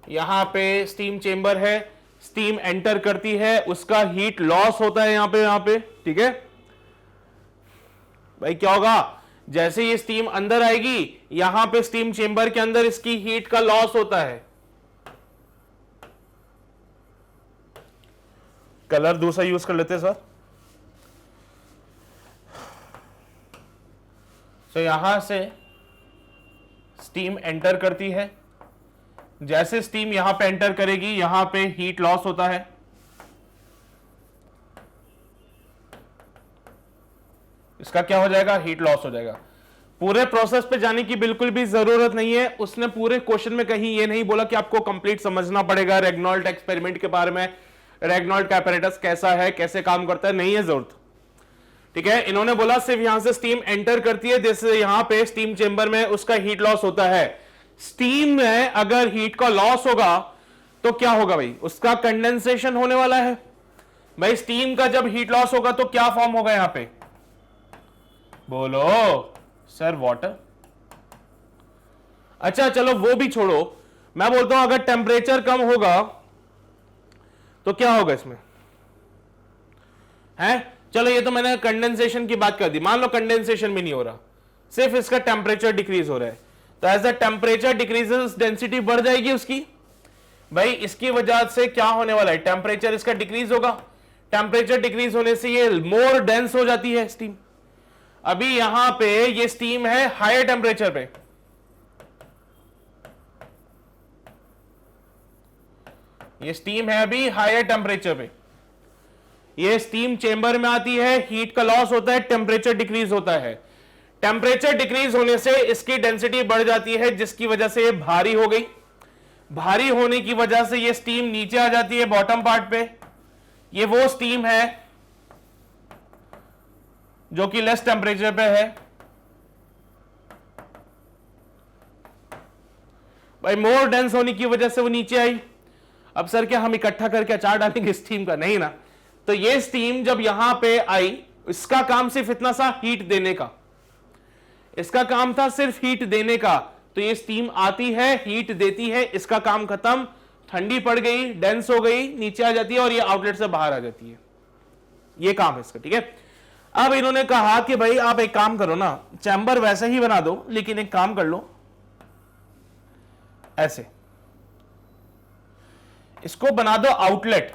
A: यहां पे स्टीम चेंबर है, स्टीम एंटर करती है, उसका हीट लॉस होता है यहां पे, ठीक है भाई। क्या होगा, जैसे ये स्टीम अंदर आएगी, यहां पे स्टीम चेंबर के अंदर इसकी हीट का लॉस होता है। कलर दूसरा यूज कर लेते हैं सर। तो यहां से स्टीम एंटर करती है, जैसे स्टीम यहां पे एंटर करेगी, यहां पे हीट लॉस होता है। इसका क्या हो जाएगा, हीट लॉस हो जाएगा। पूरे प्रोसेस पे जाने की बिल्कुल भी जरूरत नहीं है। उसने पूरे क्वेश्चन में कहीं ये नहीं बोला कि आपको कंप्लीट समझना पड़ेगा रेग्नॉल्ट एक्सपेरिमेंट के बारे में, रेग्नॉल्ट apparatus कैसा है, कैसे काम करता है, नहीं है जरूरत, ठीक है। इन्होंने बोला सिर्फ यहां से स्टीम एंटर करती है, जैसे यहां पे स्टीम चेंबर में उसका हीट लॉस होता है। स्टीम में अगर हीट का लॉस होगा तो क्या होगा भाई, उसका कंडेंसेशन होने वाला है। भाई स्टीम का जब हीट लॉस होगा तो क्या फॉर्म होगा यहां पे, बोलो सर, वाटर। अच्छा चलो वो भी छोड़ो, मैं बोलता हूं अगर टेम्परेचर कम होगा तो क्या होगा इसमें, है। चलो ये तो मैंने कंडेंसेशन की बात कर दी, मान लो कंडेंसेशन भी नहीं हो रहा, सिर्फ इसका टेम्परेचर डिक्रीज हो रहा है। तो as the temperature decreases density बढ़ जाएगी उसकी। भाई इसकी वजह से क्या होने वाला है, टेम्परेचर इसका डिक्रीज होगा। टेम्परेचर डिक्रीज होने से ये मोर डेंस हो जाती है स्टीम। अभी यहां पे ये स्टीम है हायर टेम्परेचर पे, ये स्टीम है अभी हायर टेम्परेचर पे, ये स्टीम चेंबर में आती है, हीट का लॉस होता है, टेम्परेचर डिक्रीज होता है। टेम्परेचर डिक्रीज होने से इसकी डेंसिटी बढ़ जाती है, जिसकी वजह से ये भारी हो गई। भारी होने की वजह से ये स्टीम नीचे आ जाती है बॉटम पार्ट पे। ये वो स्टीम है जो कि लेस टेम्परेचर पे है। भाई मोर डेंस होने की वजह से वो नीचे आई। अब सर क्या हम इकट्ठा करके अचार डालेंगे स्टीम का, नहीं ना। तो ये स्टीम जब यहां पे आई, इसका काम सिर्फ इतना सा हीट देने का, इसका काम था सिर्फ हीट देने का। तो ये स्टीम आती है, हीट देती है, इसका काम खत्म, ठंडी पड़ गई, डेंस हो गई, नीचे आ जाती है और ये आउटलेट से बाहर आ जाती है। ये काम है इसका, ठीक है। अब इन्होंने कहा कि भाई आप एक काम करो ना, चैम्बर वैसे ही बना दो, लेकिन एक काम कर लो, ऐसे इसको बना दो आउटलेट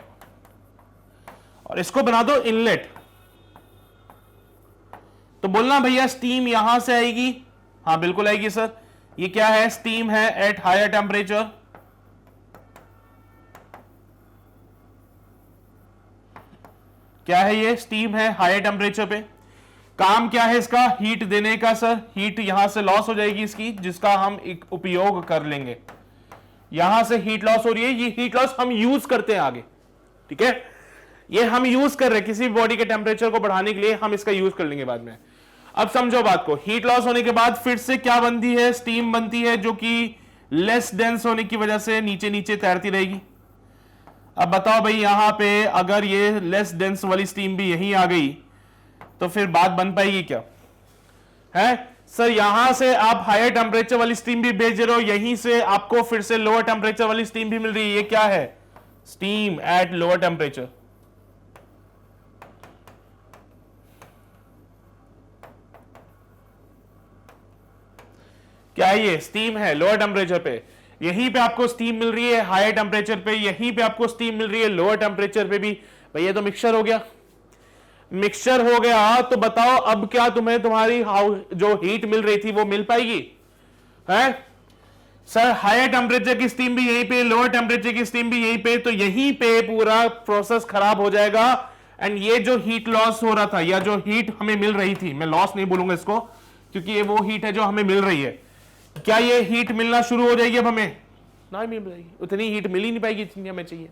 A: और इसको बना दो इनलेट। तो बोलना भैया स्टीम यहां से आएगी, हाँ बिल्कुल आएगी सर। ये क्या है, स्टीम है एट हायर टेम्परेचर। क्या है ये, स्टीम है हायर टेम्परेचर पे। काम क्या है इसका, हीट देने का सर। हीट यहां से लॉस हो जाएगी इसकी, जिसका हम एक उपयोग कर लेंगे। यहां से हीट लॉस हो रही है, ये हीट लॉस हम यूज करते हैं आगे, ठीक है। ये हम यूज कर रहे हैं किसी बॉडी के टेम्परेचर को बढ़ाने के लिए, हम इसका यूज कर लेंगे बाद में। अब समझो बात को, हीट लॉस होने के बाद फिर से क्या बनती है, स्टीम बनती है, जो कि लेस डेंस होने की वजह से नीचे नीचे तैरती रहेगी। अब बताओ भाई यहां पे अगर ये लेस डेंस वाली स्टीम भी यहीं आ गई तो फिर बात बन पाएगी क्या, है सर। यहां से आप हायर टेम्परेचर वाली स्टीम भी भेज रहे हो, यहीं से आपको फिर से लोअर टेम्परेचर वाली स्टीम भी मिल रही है। ये क्या है, स्टीम एट लोअर टेम्परेचर। क्या है ये, स्टीम है लोअर टेम्परेचर पे। यहीं पे आपको स्टीम मिल रही है हायर टेम्परेचर पे, यहीं पे आपको स्टीम मिल रही है लोअर टेम्परेचर पे भी। भाई ये तो मिक्सचर हो गया, मिक्सचर हो गया। तो बताओ अब क्या तुम्हें तुम्हारी जो हीट मिल रही थी वो मिल पाएगी, है सर। हायर टेम्परेचर की स्टीम भी यहीं पे, लोअर टेम्परेचर की स्टीम भी यहीं पे, तो यहीं पे पूरा प्रोसेस खराब हो जाएगा। एंड ये जो हीट लॉस हो रहा था या जो हीट हमें मिल रही थी, मैं लॉस नहीं बोलूंगा इसको क्योंकि ये वो हीट है जो हमें मिल रही है, क्या ये हीट मिलना शुरू हो जाएगी अब हमें, उतना ही मिल पाएगी, उतनी हीट मिल ही नहीं पाएगी जितनी हमें चाहिए।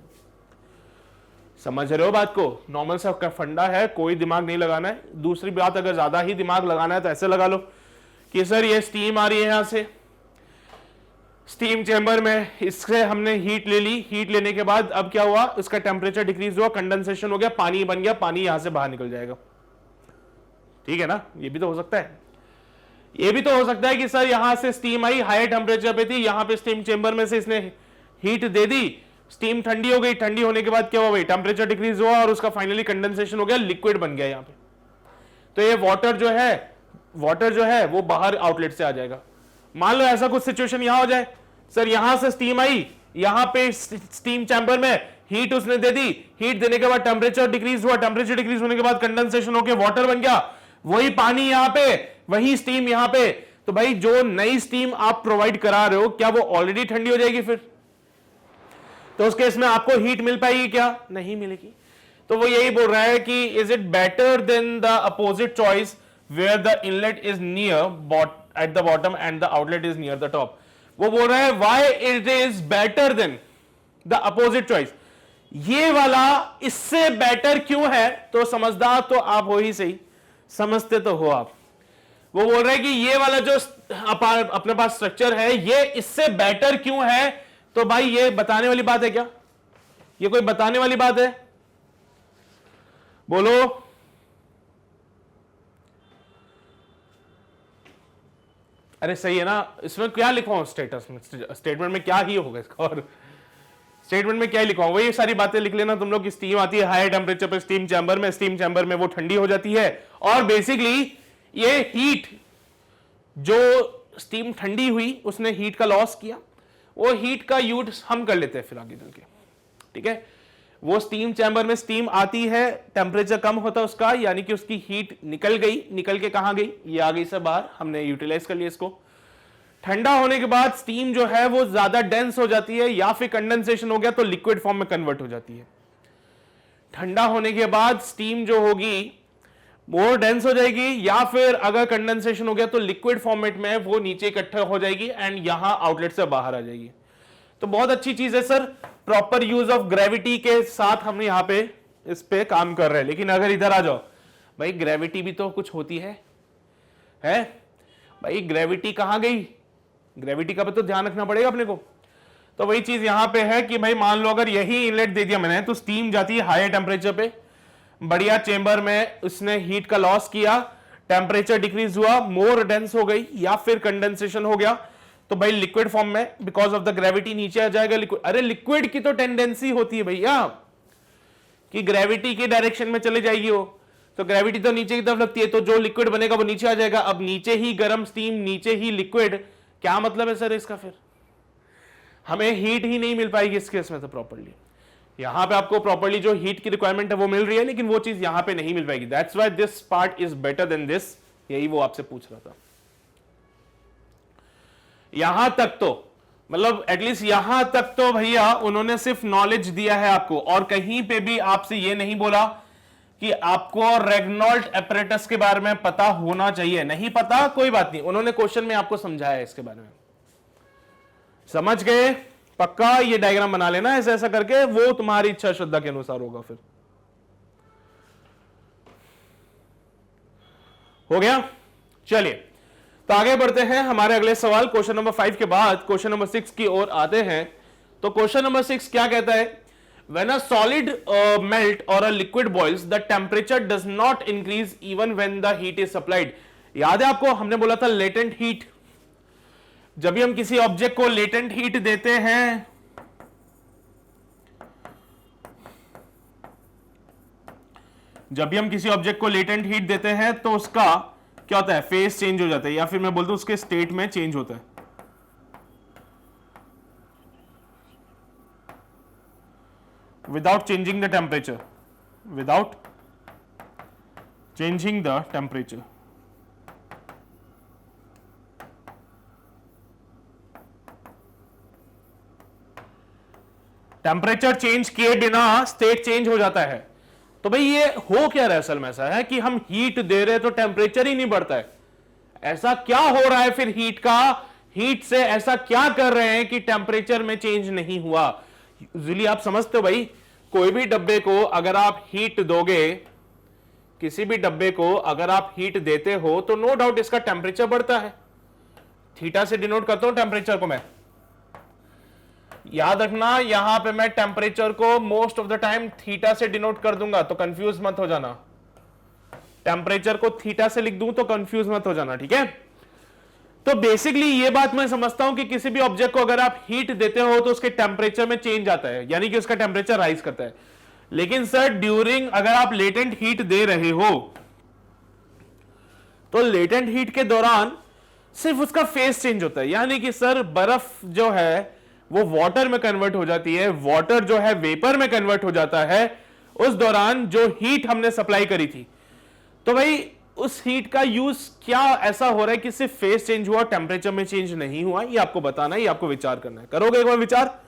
A: समझ रहे हो बात को? नॉर्मल सा फंडा है, कोई दिमाग नहीं लगाना है। दूसरी बात, अगर ज्यादा ही दिमाग लगाना है तो ऐसे लगा लो कि सर ये स्टीम आ रही है यहां से स्टीम चैम्बर में, इससे हमने हीट ले ली, हीट लेने के बाद अब क्या हुआ, उसका टेम्परेचर डिक्रीज हुआ, कंडेंसेशन हो गया, पानी बन गया, पानी यहां से बाहर निकल जाएगा। ठीक है ना? ये भी तो हो सकता है। ये भी तो हो सकता है कि सर यहां से स्टीम आई, हाई टेम्परेचर पे थी, यहां पे स्टीम चैम्बर में से इसने हीट दे दी, स्टीम ठंडी हो गई, ठंडी होने के बाद क्या हुआ भाई, टेम्परेचर डिक्रीज हुआ और उसका फाइनली कंडेंसेशन हो गया, लिक्विड बन गया यहां पे। तो ये वाटर जो है वो बाहर आउटलेट से आ जाएगा। मान लो ऐसा कुछ सिचुएशन यहां हो जाए, सर यहां से स्टीम आई, यहां पे स्टीम चैम्बर में हीट उसने दे दी, हीट देने के बाद टेम्परेचर डिक्रीज हुआ, टेम्परेचर डिक्रीज होने के बाद कंडेंसेशन होकर वाटर बन गया, वही पानी यहां पे, वही स्टीम यहां पे। तो भाई जो नई स्टीम आप प्रोवाइड करा रहे हो, क्या वो ऑलरेडी ठंडी हो जाएगी फिर? तो उस केस में आपको हीट मिल पाएगी क्या? नहीं मिलेगी। तो वो यही बोल रहा है कि is it better than the opposite choice where the inlet is near at the bottom and the outlet is near the top. वो बोल रहा है why it is better than the opposite choice, ये वाला इससे बेटर क्यों है? तो समझदार तो आप हो ही सही, समझते तो हो आप। वो बोल रहे हैं कि ये वाला जो अपने पास स्ट्रक्चर है ये इससे बेटर क्यों है? तो भाई ये बताने वाली बात है क्या? ये कोई बताने वाली बात है? बोलो। अरे सही है ना? इसमें क्या लिखवाऊं स्टेटस में, स्टेटमेंट में क्या ही होगा इसका, और स्टेटमेंट में क्या लिखवाऊं? वही सारी बातें लिख लेना तुम लोग की स्टीम आती है हाई टेम्परेचर पर स्टीम चैम्बर में वो ठंडी हो जाती है, और बेसिकली ये हीट जो स्टीम ठंडी हुई उसने हीट का लॉस किया, वो हीट का यूज हम कर लेते हैं फिर आगे चल के। ठीक है, वो स्टीम चैम्बर में स्टीम आती है, टेम्परेचर कम होता है उसका, यानी कि उसकी हीट निकल गई, निकल के कहां गई, ये आ गई से बाहर, हमने यूटिलाइज कर लिया इसको। ठंडा होने के बाद स्टीम जो है वो ज्यादा डेंस हो जाती है, या फिर कंडेंसेशन हो गया तो लिक्विड फॉर्म में कन्वर्ट हो जाती है। ठंडा होने के बाद स्टीम जो होगी वो डेंस हो जाएगी, या फिर अगर कंडेंसेशन हो गया तो लिक्विड फॉर्मेट में वो नीचे इकट्ठा हो जाएगी एंड यहां आउटलेट से बाहर आ जाएगी। तो बहुत अच्छी चीज है sir, proper use of gravity के साथ हम यहां पे इस पे काम कर रहे हैं। लेकिन अगर इधर आ जाओ भाई, ग्रेविटी भी तो कुछ होती है भाई, ग्रेविटी कहां गई? ग्रेविटी का भी तो ध्यान रखना पड़ेगा अपने को। तो वही चीज यहां पे है कि भाई मान लो अगर यही इनलेट दे दिया मैंने, तो स्टीम जाती है हाई टेम्परेचर पे, बढ़िया चेंबर में उसने हीट का लॉस किया, टेम्परेचर डिक्रीज हुआ, मोर डेंस हो गई, या फिर कंडेंसेशन हो गया, तो भाई लिक्विड फॉर्म में बिकॉज ऑफ द ग्रेविटी नीचे आ जाएगा लिक्विड। अरे लिक्विड की तो टेंडेंसी होती है भैया कि ग्रेविटी के डायरेक्शन में चले जाएगी वो, तो ग्रेविटी तो नीचे की तरफ लगती है, तो जो लिक्विड बनेगा वो नीचे आ जाएगा। अब नीचे ही गर्म स्टीम, नीचे ही लिक्विड, क्या मतलब है सर इसका? फिर हमें हीट ही नहीं मिल पाएगी इस केस में तो प्रॉपर्ली। यहां पे आपको प्रॉपर्ली जो हीट की रिक्वायरमेंट है वो मिल रही है, लेकिन वो चीज यहां पे नहीं मिल पाएगी। That's why this part is better then this, यही वो आपसे पूछ रहा था। यहां तक तो मतलब एटलीस्ट यहां तक तो भैया उन्होंने सिर्फ नॉलेज दिया है आपको, और कहीं पे भी आपसे ये नहीं बोला कि आपको रेग्नॉल्ट एपरेटस के बारे में पता होना चाहिए। नहीं पता कोई बात नहीं, उन्होंने क्वेश्चन में आपको समझाया है इसके बारे में। समझ गए? पक्का ये डायग्राम बना लेना ऐसा ऐसा करके, वो तुम्हारी इच्छा श्रद्धा के अनुसार होगा। फिर हो गया? चलिए तो आगे बढ़ते हैं हमारे अगले सवाल। क्वेश्चन नंबर 5 के बाद क्वेश्चन नंबर 6 की ओर आते हैं। तो क्वेश्चन नंबर 6 क्या कहता है? When a solid melt or a liquid boils, the temperature does not increase even when the heat is supplied. याद है आपको, हमने बोला था लेटेंट हीट। जब भी हम किसी ऑब्जेक्ट को लेटेंट हीट देते हैं, तो उसका क्या होता है? फेस चेंज हो जाता है, या फिर मैं बोलता हूं उसके स्टेट में चेंज होता है। Without changing the temperature, temperature change किए बिना स्टेट चेंज हो जाता है। तो भाई ये हो क्या रहा है? असल में ऐसा है कि हम हीट दे रहे हैं तो टेम्परेचर ही नहीं बढ़ता है। ऐसा क्या हो रहा है फिर हीट का? हीट से ऐसा क्या कर रहे हैं कि टेम्परेचर में चेंज नहीं हुआ? यूजुअली आप समझते हो भाई, कोई भी डब्बे को अगर आप हीट दोगे, किसी भी डब्बे को अगर आप हीट देते हो तो नो डाउट इसका टेम्परेचर बढ़ता है। थीटा से डिनोट करता हूं टेम्परेचर को मैं, याद रखना यहां पे मैं टेम्परेचर को most of the time theta से डिनोट कर दूंगा, तो कंफ्यूज मत हो जाना। टेम्परेचर को थीटा से लिख दूं तो कंफ्यूज मत हो जाना, ठीक है? तो बेसिकली ये बात मैं समझता हूं कि किसी भी ऑब्जेक्ट को अगर आप हीट देते हो तो उसके टेम्परेचर में चेंज आता है, यानी कि उसका टेम्परेचर राइज करता है। लेकिन सर ड्यूरिंग अगर आप लेटेंट हीट दे रहे हो तो लेटेंट हीट के दौरान सिर्फ उसका फेस चेंज होता है, यानी कि सर बर्फ जो है वो वाटर में कन्वर्ट हो जाती है, वाटर जो है वेपर में कन्वर्ट हो जाता है उस दौरान जो हीट हमने सप्लाई करी थी। तो भाई उस हीट का यूज क्या ऐसा हो रहा है कि सिर्फ फेस चेंज हुआ, टेम्परेचर में चेंज नहीं हुआ? ये आपको बताना है, ये आपको विचार करना है। करोगे एक बार विचार,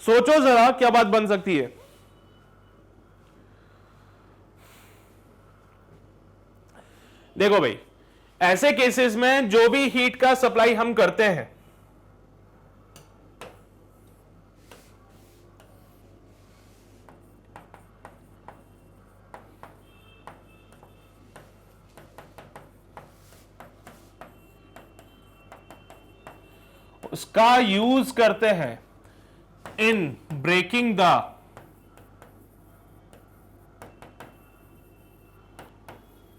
A: सोचो जरा क्या बात बन सकती है। देखो भाई, ऐसे केसेस में जो भी हीट का सप्लाई हम करते हैं, उसका यूज करते हैं in breaking the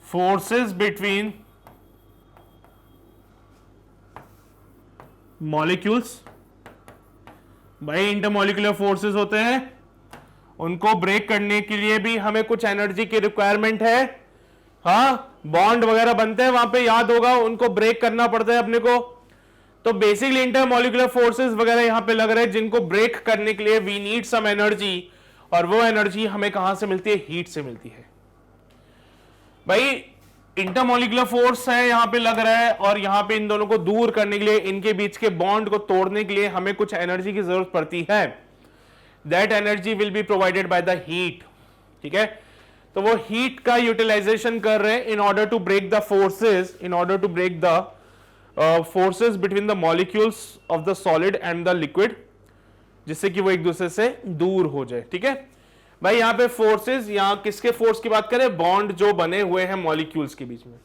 A: forces between molecules. भाई इंटरमॉलिक्यूलर फोर्सेस होते हैं, उनको ब्रेक करने के लिए भी हमें कुछ एनर्जी की रिक्वायरमेंट है। हाँ, बॉन्ड वगैरह बनते हैं वहां पे, याद होगा, उनको ब्रेक करना पड़ता है अपने को। तो बेसिकली इंटरमॉलिक्यूलर फोर्सेस वगैरह यहां पे लग रहे हैं जिनको ब्रेक करने के लिए वी नीड सम एनर्जी, और वो एनर्जी हमें कहां से मिलती है? हीट से मिलती है। भाई इंटरमॉलिक्यूलर फोर्स है यहां पे लग रहा है, और यहां पे इन दोनों को दूर करने के लिए, इनके बीच के बॉन्ड को तोड़ने के लिए हमें कुछ एनर्जी की जरूरत पड़ती है। That energy will be provided by the heat, ठीक है? तो वो हीट का यूटिलाइजेशन कर रहे हैं in order to break the forces, in order to break the forces between the molecules of the solid and the liquid, जिससे कि वो एक दूसरे से दूर हो जाए, ठीक है? भाई यहां पे फोर्सेस, यहां किसके फोर्स की बात करें? बॉन्ड जो बने हुए हैं मॉलिक्यूल्स के बीच में,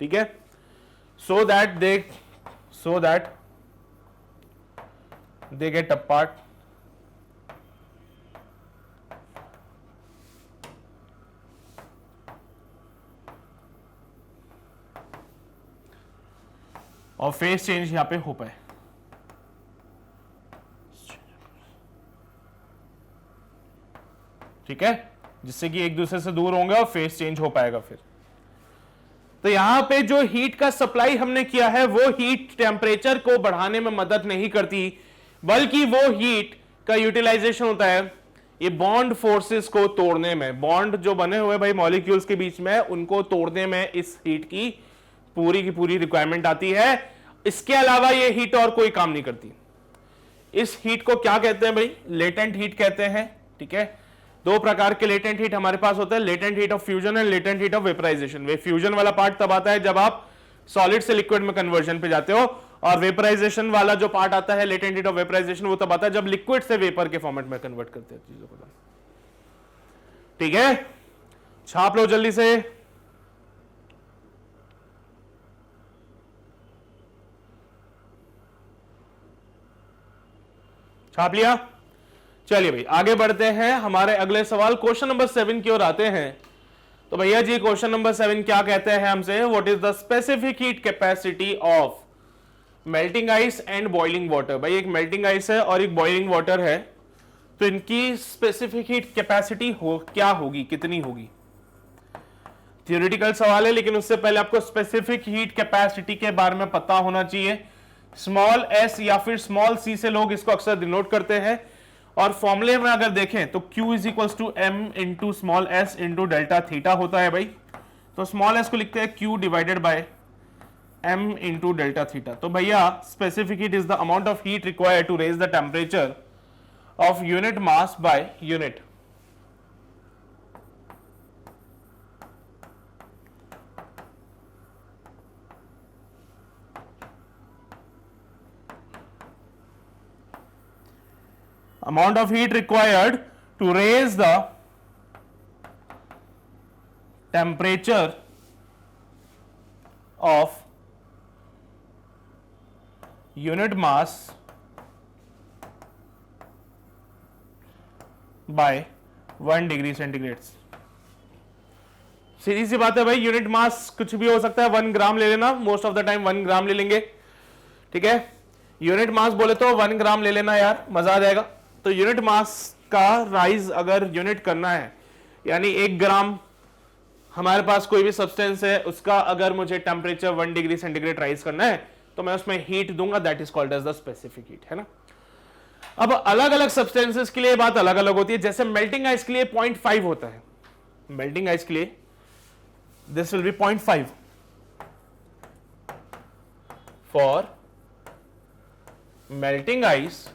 A: ठीक है? So that they get apart. और फेस चेंज यहां पे हो पाए, ठीक है? जिससे कि एक दूसरे से दूर होंगे और फेस चेंज हो पाएगा फिर। तो यहां पे जो हीट का सप्लाई हमने किया है वो हीट टेम्परेचर को बढ़ाने में मदद नहीं करती, बल्कि वो हीट का यूटिलाइजेशन होता है ये बॉन्ड फोर्सेस को तोड़ने में। बॉन्ड जो बने हुए भाई मॉलिक्यूल्स के बीच में, उनको तोड़ने में इस हीट की पूरी रिक्वायरमेंट आती है। इसके अलावा ये हीट और कोई काम नहीं करती। इस हीट को क्या कहते हैं भाई? लेटेंट हीट कहते हैं, ठीक है? दो प्रकार के लेटेंट हीट हमारे पास होता है, latent heat of fusion and latent heat of vaporization. वे फ्यूजन वाला पार्ट तब आता है जब आप सॉलिड से लिक्विड में कन्वर्जन पे जाते हो, और वेपराइजेशन वाला जो पार्ट आता है, लेटेंट हीट ऑफ वेपराइजेशन, वो तब आता है जब लिक्विड से वेपर के फॉर्मेट में कन्वर्ट करते हैं चीजों को, ठीक है? छाप लो जल्दी से। छाप लिया? चलिए भाई आगे बढ़ते हैं, हमारे अगले सवाल क्वेश्चन नंबर 7 की ओर आते हैं। तो भैया जी क्वेश्चन नंबर 7 क्या कहते हैं हमसे? What is the specific heat capacity of melting ice and boiling water. भाई एक मेल्टिंग आइस है और एक बॉइलिंग वाटर है, तो इनकी स्पेसिफिक हीट कैपेसिटी क्या होगी, कितनी होगी? थियोरेटिकल सवाल है, लेकिन उससे पहले आपको स्पेसिफिक हीट कैपेसिटी के बारे में पता होना चाहिए। स्मॉल एस या फिर स्मॉल सी से लोग इसको अक्सर डिनोट करते हैं, और फॉर्मूले में अगर देखें तो Q is equals to m into small s into delta theta होता है भाई। तो स्मॉल एस को लिखते हैं Q divided by m into delta theta. तो भैया specific heat is the amount of heat required to raise the temperature of unit mass by unit. amount of heat required to raise the temperature of unit mass by 1 degree centigrade. सीधी सी बात है भाई, unit mass कुछ भी हो सकता है, 1 ग्राम ले लेना, मोस्ट ऑफ द टाइम 1 ग्राम ले लेंगे, ठीक है। यूनिट मास बोले तो 1 ग्राम ले लेना यार, मजा आ जाएगा। तो यूनिट मास का राइज अगर यूनिट करना है, यानी 1 ग्राम हमारे पास कोई भी सब्सटेंस है, उसका अगर मुझे टेम्परेचर 1 डिग्री सेंटीग्रेड राइज करना है तो मैं उसमें हीट दूंगा, that is called as the specific heat, है ना। अब अलग अलग सब्सटेंसेस के लिए बात अलग अलग होती है। जैसे मेल्टिंग आइस के लिए 0.5 होता है, मेल्टिंग आइस के लिए this will be 0.5 for melting ice.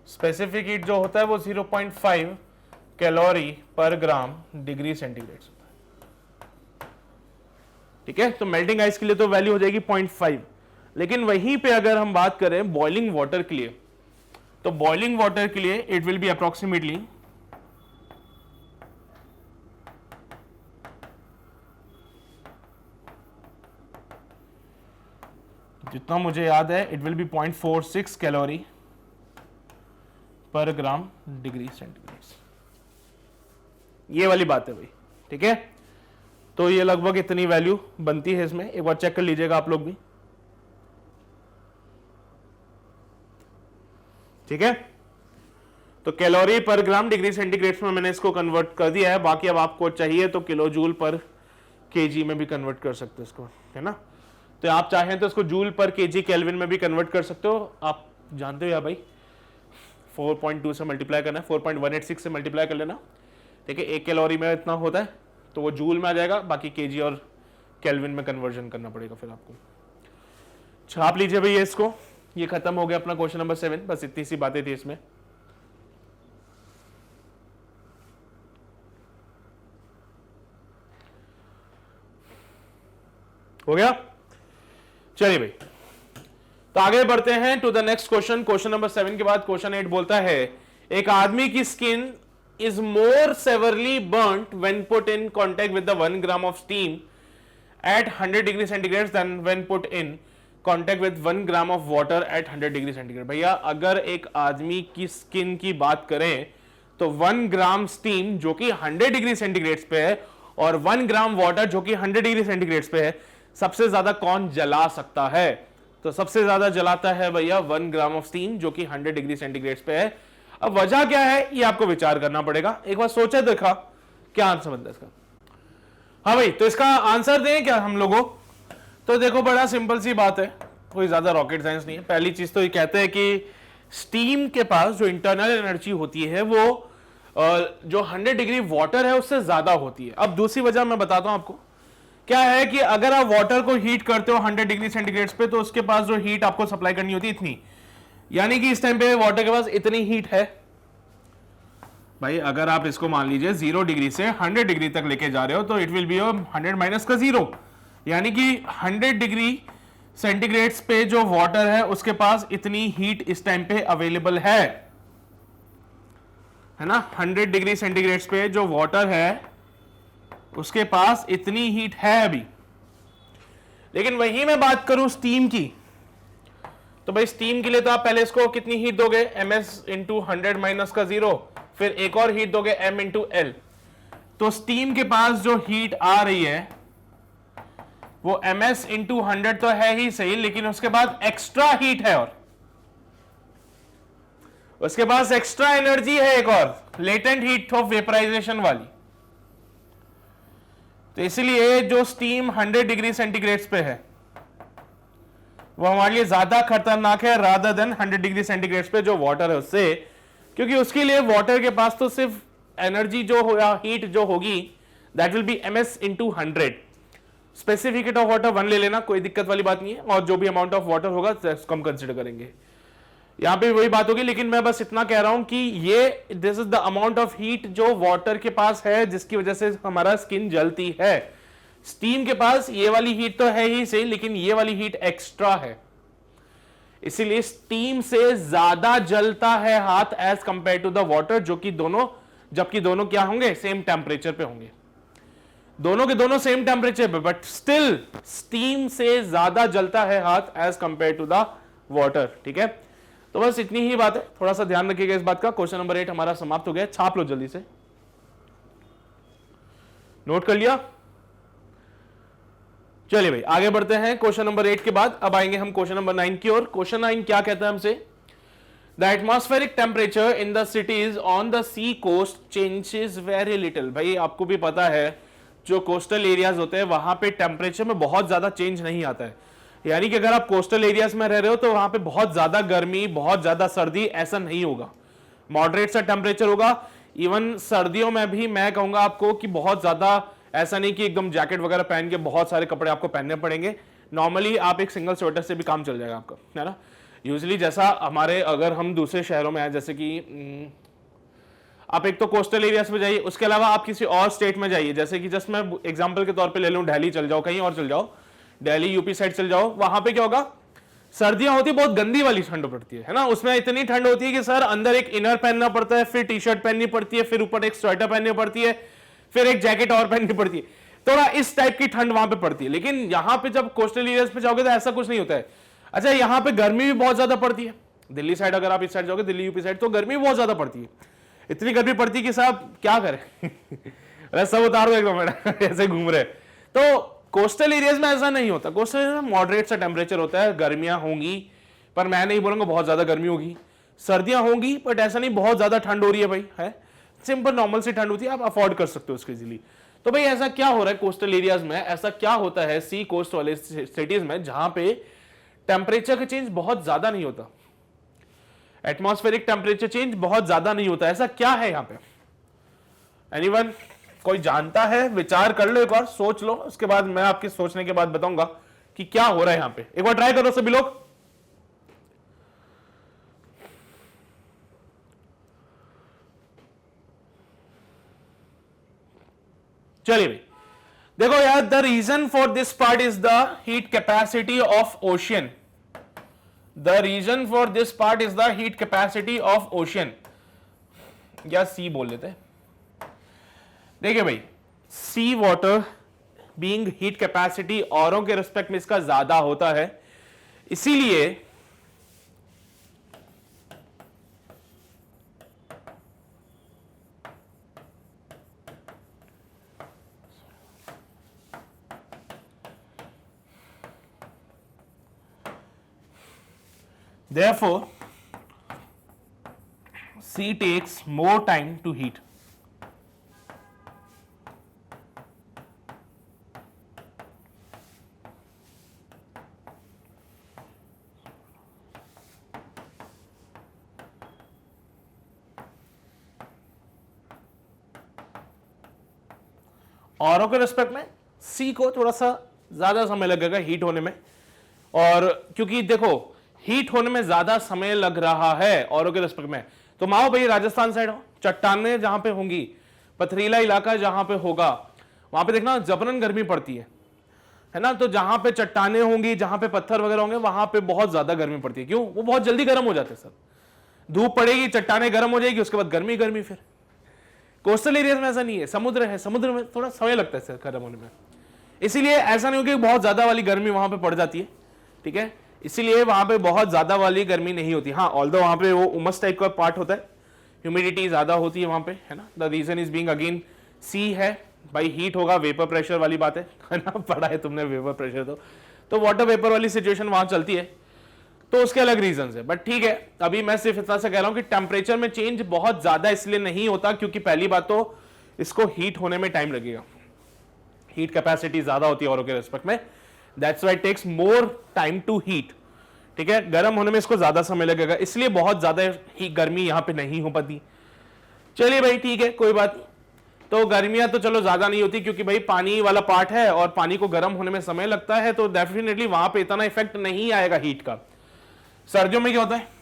A: Specific heat जो होता है वो 0.5 कैलोरी पर ग्राम डिग्री सेंटीग्रेड होता है, ठीक है। तो मेल्टिंग आइस के लिए तो वैल्यू हो जाएगी 0.5। लेकिन वहीं पे अगर हम बात करें बॉइलिंग वाटर के लिए, तो बॉइलिंग वाटर के लिए इट विल बी अप्रोक्सीमेटली जितना मुझे याद है इट विल बी 0.46 कैलोरी पर ग्राम डिग्री सेंटीग्रेड। ये वाली बात है भाई, ठीक है। तो ये लगभग इतनी वैल्यू बनती है इसमें, एक बार चेक कर लीजिएगा आप लोग भी, ठीक है। तो कैलोरी पर ग्राम डिग्री सेंटीग्रेड में मैंने इसको कन्वर्ट कर दिया है। बाकी अब आपको चाहिए तो किलो जूल पर केजी में भी कन्वर्ट कर सकते हो इसको, है ना। तो आप चाहें तो इसको जूल पर केजी केल्विन में भी कन्वर्ट कर सकते हो। आप जानते हो या भाई 4.2 से मल्टीप्लाई करना है, 4.186 से मल्टीप्लाई कर लेना, ठीक है। 1 कैलोरी में इतना होता है तो वो जूल में आ जाएगा, बाकी केजी और केल्विन में कन्वर्जन करना पड़ेगा फिर आपको। छाप लीजिए भाई इसको। ये खत्म हो गया अपना क्वेश्चन नंबर 7। बस इतनी सी बातें थी इसमें। हो गया, चलिए भाई तो आगे बढ़ते हैं to the next question. Question number 7 के बाद क्वेश्चन 8 बोलता है, एक आदमी की skin is more severely burnt when put in contact with the 1 gram of steam at 100 degree centigrade than when put in contact with 1 gram of water at 100 degree centigrade। भैया अगर एक आदमी की स्किन की बात करें तो 1 ग्राम स्टीम जो कि 100 डिग्री सेंटीग्रेड पे है और 1 ग्राम वाटर जो कि 100 डिग्री सेंटीग्रेड पे है, सबसे ज्यादा कौन जला सकता है? तो सबसे ज्यादा जलाता है भैया 1 ग्राम ऑफ स्टीम जो कि 100 डिग्री सेंटीग्रेड पे है। अब वजह क्या है ये आपको विचार करना पड़ेगा। एक बार सोचा देखा क्या आंसर बनता है इसका। हाँ भाई, तो इसका आंसर दें क्या हम लोगों? तो देखो बड़ा सिंपल सी बात है, कोई ज्यादा रॉकेट साइंस नहीं है। पहली चीज तो ये कहते हैं कि स्टीम के पास जो इंटरनल एनर्जी होती है वो जो 100 डिग्री वाटर है उससे ज्यादा होती है। अब दूसरी वजह मैं बताता हूं आपको क्या है कि अगर आप वाटर को हीट करते हो 100 डिग्री सेंटीग्रेड पे तो उसके पास जो हीट आपको सप्लाई करनी होती है इतनी, यानी कि इस टाइम पे वाटर के पास इतनी हीट है। भाई अगर आप इसको मान लीजिए 0 डिग्री से 100 डिग्री तक लेके जा रहे हो तो इट विल बी 100 माइनस का 0, यानी कि 100 डिग्री सेंटीग्रेड पे जो वाटर है उसके पास इतनी हीट इस टाइम पे अवेलेबल है ना। 100 डिग्री सेंटीग्रेड पे जो वाटर है उसके पास इतनी हीट है अभी। लेकिन वही मैं बात करूं स्टीम की, तो भाई स्टीम के लिए तो आप पहले इसको कितनी हीट दोगे, ms इंटू 100 माइनस का 0, फिर एक और हीट दोगे m इंटू एल। तो स्टीम के पास जो हीट आ रही है वो ms इंटू 100 तो है ही सही, लेकिन उसके बाद एक्स्ट्रा हीट है और उसके पास एक्स्ट्रा एनर्जी है, एक और लेटेंट हीट ऑफ वेपराइजेशन वाली। तो इसलिए जो स्टीम 100 डिग्री सेंटीग्रेड पे है वो हमारे लिए ज्यादा खतरनाक है रादर देन 100 डिग्री सेंटीग्रेड पे जो वाटर है उससे, क्योंकि उसके लिए वाटर के पास तो सिर्फ एनर्जी जो हो या हीट जो होगी that will be ms into 100। Specific heat of water 1 ले लेना, कोई दिक्कत वाली बात नहीं है, और जो भी अमाउंट ऑफ वाटर होगा उसको हम कंसिडर करेंगे। यहां पे वही बात होगी, लेकिन मैं बस इतना कह रहा हूं कि ये this is the amount of heat जो वाटर के पास है जिसकी वजह से हमारा स्किन जलती है। स्टीम के पास ये वाली हीट तो है ही सही, लेकिन ये वाली हीट एक्स्ट्रा है। इसीलिए स्टीम से ज्यादा जलता है हाथ as compare to the water, जबकि दोनों क्या होंगे, सेम टेम्परेचर पे होंगे, दोनों के दोनों सेम टेम्परेचर पे, बट स्टिल स्टीम से ज्यादा जलता है हाथ as compare to the water. ठीक है, तो बस इतनी ही बात है, थोड़ा सा ध्यान रखिएगा इस बात का। क्वेश्चन नंबर 8 हमारा समाप्त हो गया, छाप लो जल्दी से, नोट कर लिया। चलिए भाई आगे बढ़ते हैं। क्वेश्चन नंबर 8 के बाद अब आएंगे हम क्वेश्चन नंबर 9 की ओर। क्वेश्चन 9 क्या कहता है हमसे, the atmospheric temperature in the cities on the sea coast changes very little. भाई आपको भी पता है जो कोस्टल एरियाज होते हैं वहां पे टेम्परेचर में बहुत ज्यादा चेंज नहीं आता है, यानी कि अगर आप कोस्टल एरियाज में रह रहे हो तो वहां पे बहुत ज्यादा गर्मी बहुत ज्यादा सर्दी ऐसा नहीं होगा, मॉडरेट सा टेम्परेचर होगा। इवन सर्दियों में भी मैं कहूंगा आपको कि बहुत ज्यादा ऐसा नहीं कि एकदम जैकेट वगैरह पहन के बहुत सारे कपड़े आपको पहनने पड़ेंगे, नॉर्मली आप एक सिंगल स्वेटर से भी काम चल जाएगा आपका, है ना। यूजली जैसा हमारे, अगर हम दूसरे शहरों में आए, जैसे कि आप एक तो कोस्टल एरियाज में जाइए, उसके अलावा आप किसी और स्टेट में जाइए, जैसे कि जस्ट मैं एग्जांपल के तौर पे ले लूं, दिल्ली चल जाओ, कहीं और चल जाओ, दिल्ली यूपी साइड चल जाओ, वहां पे क्या होगा, सर्दियां होती है, बहुत गंदी वाली ठंड पड़ती है ना, उसमें इतनी ठंड होती है कि सर अंदर एक इनर पहनना पड़ता है, फिर टी शर्ट पहननी पड़ती है, फिर ऊपर एक स्वेटर पहननी पड़ती है, फिर एक जैकेट और पहननी पड़ती है, थोड़ा इस टाइप की ठंड वहां पे पड़ती है। लेकिन यहाँ पे जब कोस्टल एरियाज पे जाओगे तो ऐसा कुछ नहीं होता है। अच्छा, यहाँ पे गर्मी भी बहुत ज्यादा पड़ती है, दिल्ली साइड अगर आप इस साइड जाओगे, दिल्ली यूपी साइड, तो गर्मी बहुत ज्यादा पड़ती है, इतनी गर्मी पड़ती है कि साहब क्या करें सब उतार दो एकदम ऐसे घूम रहे। तो कोस्टल एरियाज में ऐसा नहीं होता, कोस्टल एरिया में मॉडरेट सा टेम्परेचर होता है, गर्मियां होंगी पर मैं नहीं बोलूंगा बहुत ज्यादा गर्मी होगी, सर्दियां होंगी बट ऐसा नहीं बहुत ज्यादा ठंड हो रही है भाई, है सिंपल नॉर्मल सी ठंड होती है, आप अफोर्ड कर सकते हो उसके इजीली। तो भाई ऐसा क्या हो रहा है कोस्टल एरियाज में, ऐसा क्या होता है सी कोस्ट वाले सिटीज में जहां पे टेम्परेचर का चेंज बहुत ज्यादा नहीं होता, एटमॉस्फेरिक टेम्परेचर चेंज बहुत ज्यादा नहीं होता, ऐसा क्या है यहां पे? एनीवन कोई जानता है? विचार कर लो, एक बार सोच लो, उसके बाद मैं आपके सोचने के बाद बताऊंगा कि क्या हो रहा है यहां पे। एक बार ट्राई करो सभी लोग। चलिए भाई देखो यार, the reason for this part is the heat capacity of ocean, the reason for this part is the heat capacity of ocean, या सी बोल लेते हैं। देखिए भाई, sea water being heat capacity औरों के रिस्पेक्ट में इसका ज्यादा होता है, इसीलिए therefore C takes more time to heat. औरों के रिस्पेक्ट में सी को थोड़ा सा ज्यादा समय लगेगा हीट होने में, और क्योंकि देखो हीट होने में ज्यादा समय लग रहा है औरों के रिस्पेक्ट में, तो माओ भाई राजस्थान साइड हो, चट्टाने जहां पे होंगी, पथरीला इलाका जहां पे होगा, वहां पे देखना जबरन गर्मी पड़ती है ना, तो जहां पे चट्टाने होंगी, जहां पे पत्थर वगैरह होंगे, वहां पे बहुत ज्यादा गर्मी पड़ती है। क्यों? वो बहुत जल्दी गर्म हो जाते हैं सर, धूप पड़ेगी, चट्टाने गर्म हो जाएगी, उसके बाद गर्मी गर्मी। फिर कोस्टल एरियाज में ऐसा नहीं है, समुद्र है, समुद्र में थोड़ा समय लगता है सर गर्म होने में, इसीलिए ऐसा नहीं हो कि बहुत ज्यादा वाली गर्मी वहां पे पड़ जाती है, ठीक है, इसीलिए वहां पे बहुत ज्यादा वाली गर्मी नहीं होती। हाँ, ऑल्दो वहां पे वो उमस टाइप का पार्ट होता है, ह्यूमिडिटी ज्यादा होती है वहां पे, है ना। The reason is being again सी है भाई, हीट होगा, वेपर प्रेशर वाली बात है ना, पढ़ा है तुमने वेपर प्रेशर, तो वाटर वेपर वाली सिचुएशन वहां चलती है, तो उसके अलग रीजन है। बट ठीक है, अभी मैं सिर्फ इतना से कह रहा हूं कि टेम्परेचर में चेंज बहुत ज्यादा इसलिए नहीं होता क्योंकि पहली बात तो इसको हीट होने में टाइम लगेगा, हीट कैपेसिटी ज्यादा होती है औरों के रिस्पेक्ट में, that's why it takes more time to heat, ठीक है, गर्म होने में इसको ज्यादा समय लगेगा, इसलिए बहुत ज्यादा ही गर्मी यहां पे नहीं हो पाती। चलिए भाई ठीक है, कोई बात नहीं, तो गर्मियां तो चलो ज्यादा नहीं होती क्योंकि भाई पानी वाला पार्ट है और पानी को गर्म होने में समय लगता है, तो डेफिनेटली वहां पे इतना इफेक्ट नहीं आएगा हीट का। सर्दियों में क्या होता है,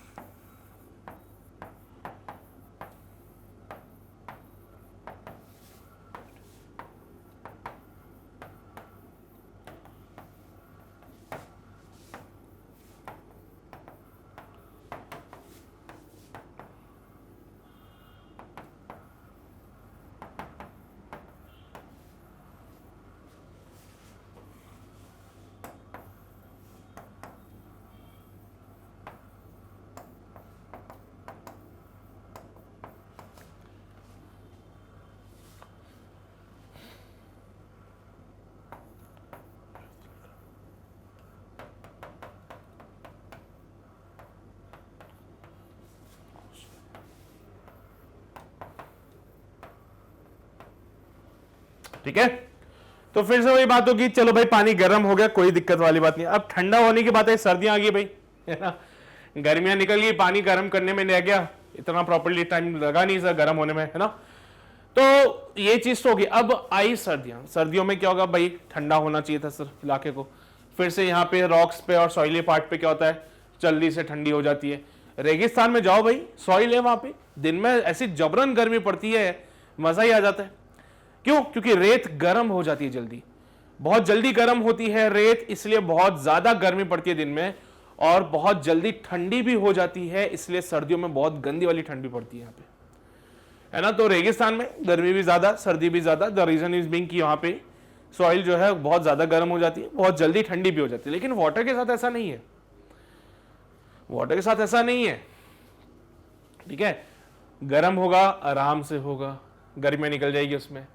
A: ठीक है, तो फिर से वही बात होगी, चलो भाई पानी गर्म हो गया, कोई दिक्कत वाली बात नहीं। अब ठंडा होने की बात है, सर्दियां आ गई भाई, है ना, गर्मियां निकल गई, पानी गर्म करने में रह गया, इतना प्रॉपर्ली टाइम लगा नहीं सर गर्म होने में, है ना। तो ये चीज तो होगी। अब आई सर्दियां, सर्दियों में क्या होगा भाई, ठंडा होना चाहिए था सर इलाके को। फिर से यहाँ पे रॉक्स पे और सॉइली पार्ट पे क्या होता है, जल्दी से ठंडी हो जाती है। रेगिस्तान में जाओ भाई, सॉइल है वहां पे, दिन में ऐसी जबरन गर्मी पड़ती है, मजा ही आ जाता है। क्यों? क्योंकि रेत गर्म हो जाती है जल्दी, बहुत जल्दी गर्म होती है रेत, इसलिए बहुत ज्यादा गर्मी पड़ती है दिन में, और बहुत जल्दी ठंडी भी हो जाती है, इसलिए सर्दियों में बहुत गंदी वाली ठंडी पड़ती है यहाँ पे, है ना। तो रेगिस्तान में गर्मी भी ज्यादा, सर्दी भी ज्यादा। द रीजन इज बीइंग कि यहाँ पे सॉइल जो है बहुत ज्यादा गर्म हो जाती है, बहुत जल्दी ठंडी भी हो जाती है। लेकिन वाटर के साथ ऐसा नहीं है, वाटर के साथ ऐसा नहीं है, ठीक है। गर्म होगा, आराम से होगा, गर्मी निकल जाएगी उसमें।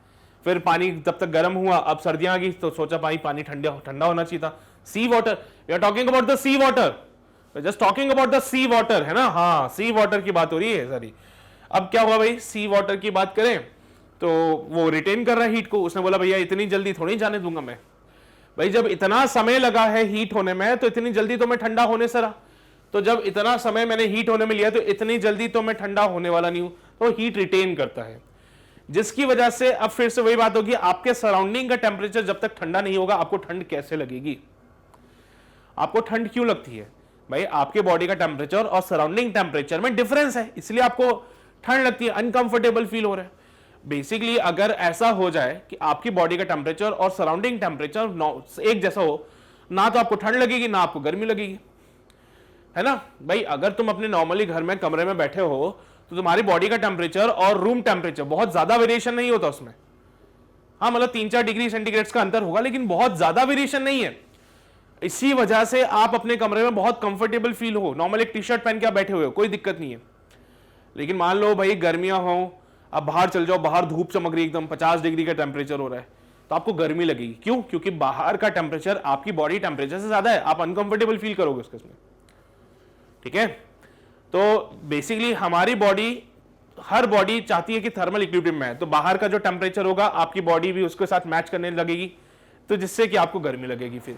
A: फिर पानी तब तक गर्म हुआ, अब सर्दियां आ गई तो सोचा पानी ठंडा ठंडा होना चाहिए था। Sea water, we are talking about the sea water, just talking about the sea water, है ना। हाँ, सी वाटर की बात हो रही है सारी। अब क्या हुआ भाई, सी वाटर की बात करें तो वो रिटेन कर रहा है हीट को। उसने बोला भैया इतनी जल्दी थोड़ी जाने दूंगा मैं, भाई जब इतना समय लगा है हीट होने में तो इतनी जल्दी तो मैं ठंडा होने से रहा, तो जब इतना समय मैंने हीट होने में लिया तो इतनी जल्दी तो मैं ठंडा होने वाला नहीं हूं। तो हीट रिटेन करता है, जिसकी वजह से अब फिर से वही बात होगी, आपके सराउंडिंग का टेम्परेचर जब तक ठंडा नहीं होगा आपको ठंड कैसे लगेगी। आपको ठंड क्यों लगती है भाई, आपके बॉडी का टेम्परेचर और सराउंडिंग टेम्परेचर में डिफरेंस है, इसलिए आपको ठंड लगती है, अनकंफर्टेबल फील हो रहा है। बेसिकली अगर ऐसा हो जाए कि आपकी बॉडी का टेम्परेचर और सराउंडिंग टेम्परेचर एक जैसा हो, ना तो आपको ठंड लगेगी ना आपको गर्मी लगेगी, है ना भाई। अगर तुम अपने नॉर्मली घर में कमरे में बैठे हो तो तुम्हारी बॉडी का टेम्परेचर और रूम टेम्परेचर बहुत ज्यादा वेरिएशन नहीं होता उसमें। हाँ, मतलब 3-4 डिग्री सेंटीग्रेड का अंतर होगा, लेकिन बहुत ज्यादा वेरिएशन नहीं है। इसी वजह से आप अपने कमरे में बहुत कंफर्टेबल फील हो, नॉर्मल एक टी शर्ट पहन के आप बैठे हुए हो, कोई दिक्कत नहीं है। लेकिन मान लो भाई गर्मियां हो, अब बाहर चल जाओ, बाहर धूप चमक रही एकदम 50 डिग्री का टेम्परेचर हो रहा है, तो आपको गर्मी लगेगी। क्यों? क्योंकि बाहर का टेम्परेचर आपकी बॉडी टेम्परेचर से ज्यादा है, आप अनकंफर्टेबल फील करोगे उसके उसमें, ठीक है। तो बेसिकली हमारी बॉडी, हर बॉडी चाहती है कि थर्मल इक्विलिब्रियम में है, तो बाहर का जो टेम्परेचर होगा आपकी बॉडी भी उसके साथ मैच करने लगेगी, तो जिससे कि आपको गर्मी लगेगी। फिर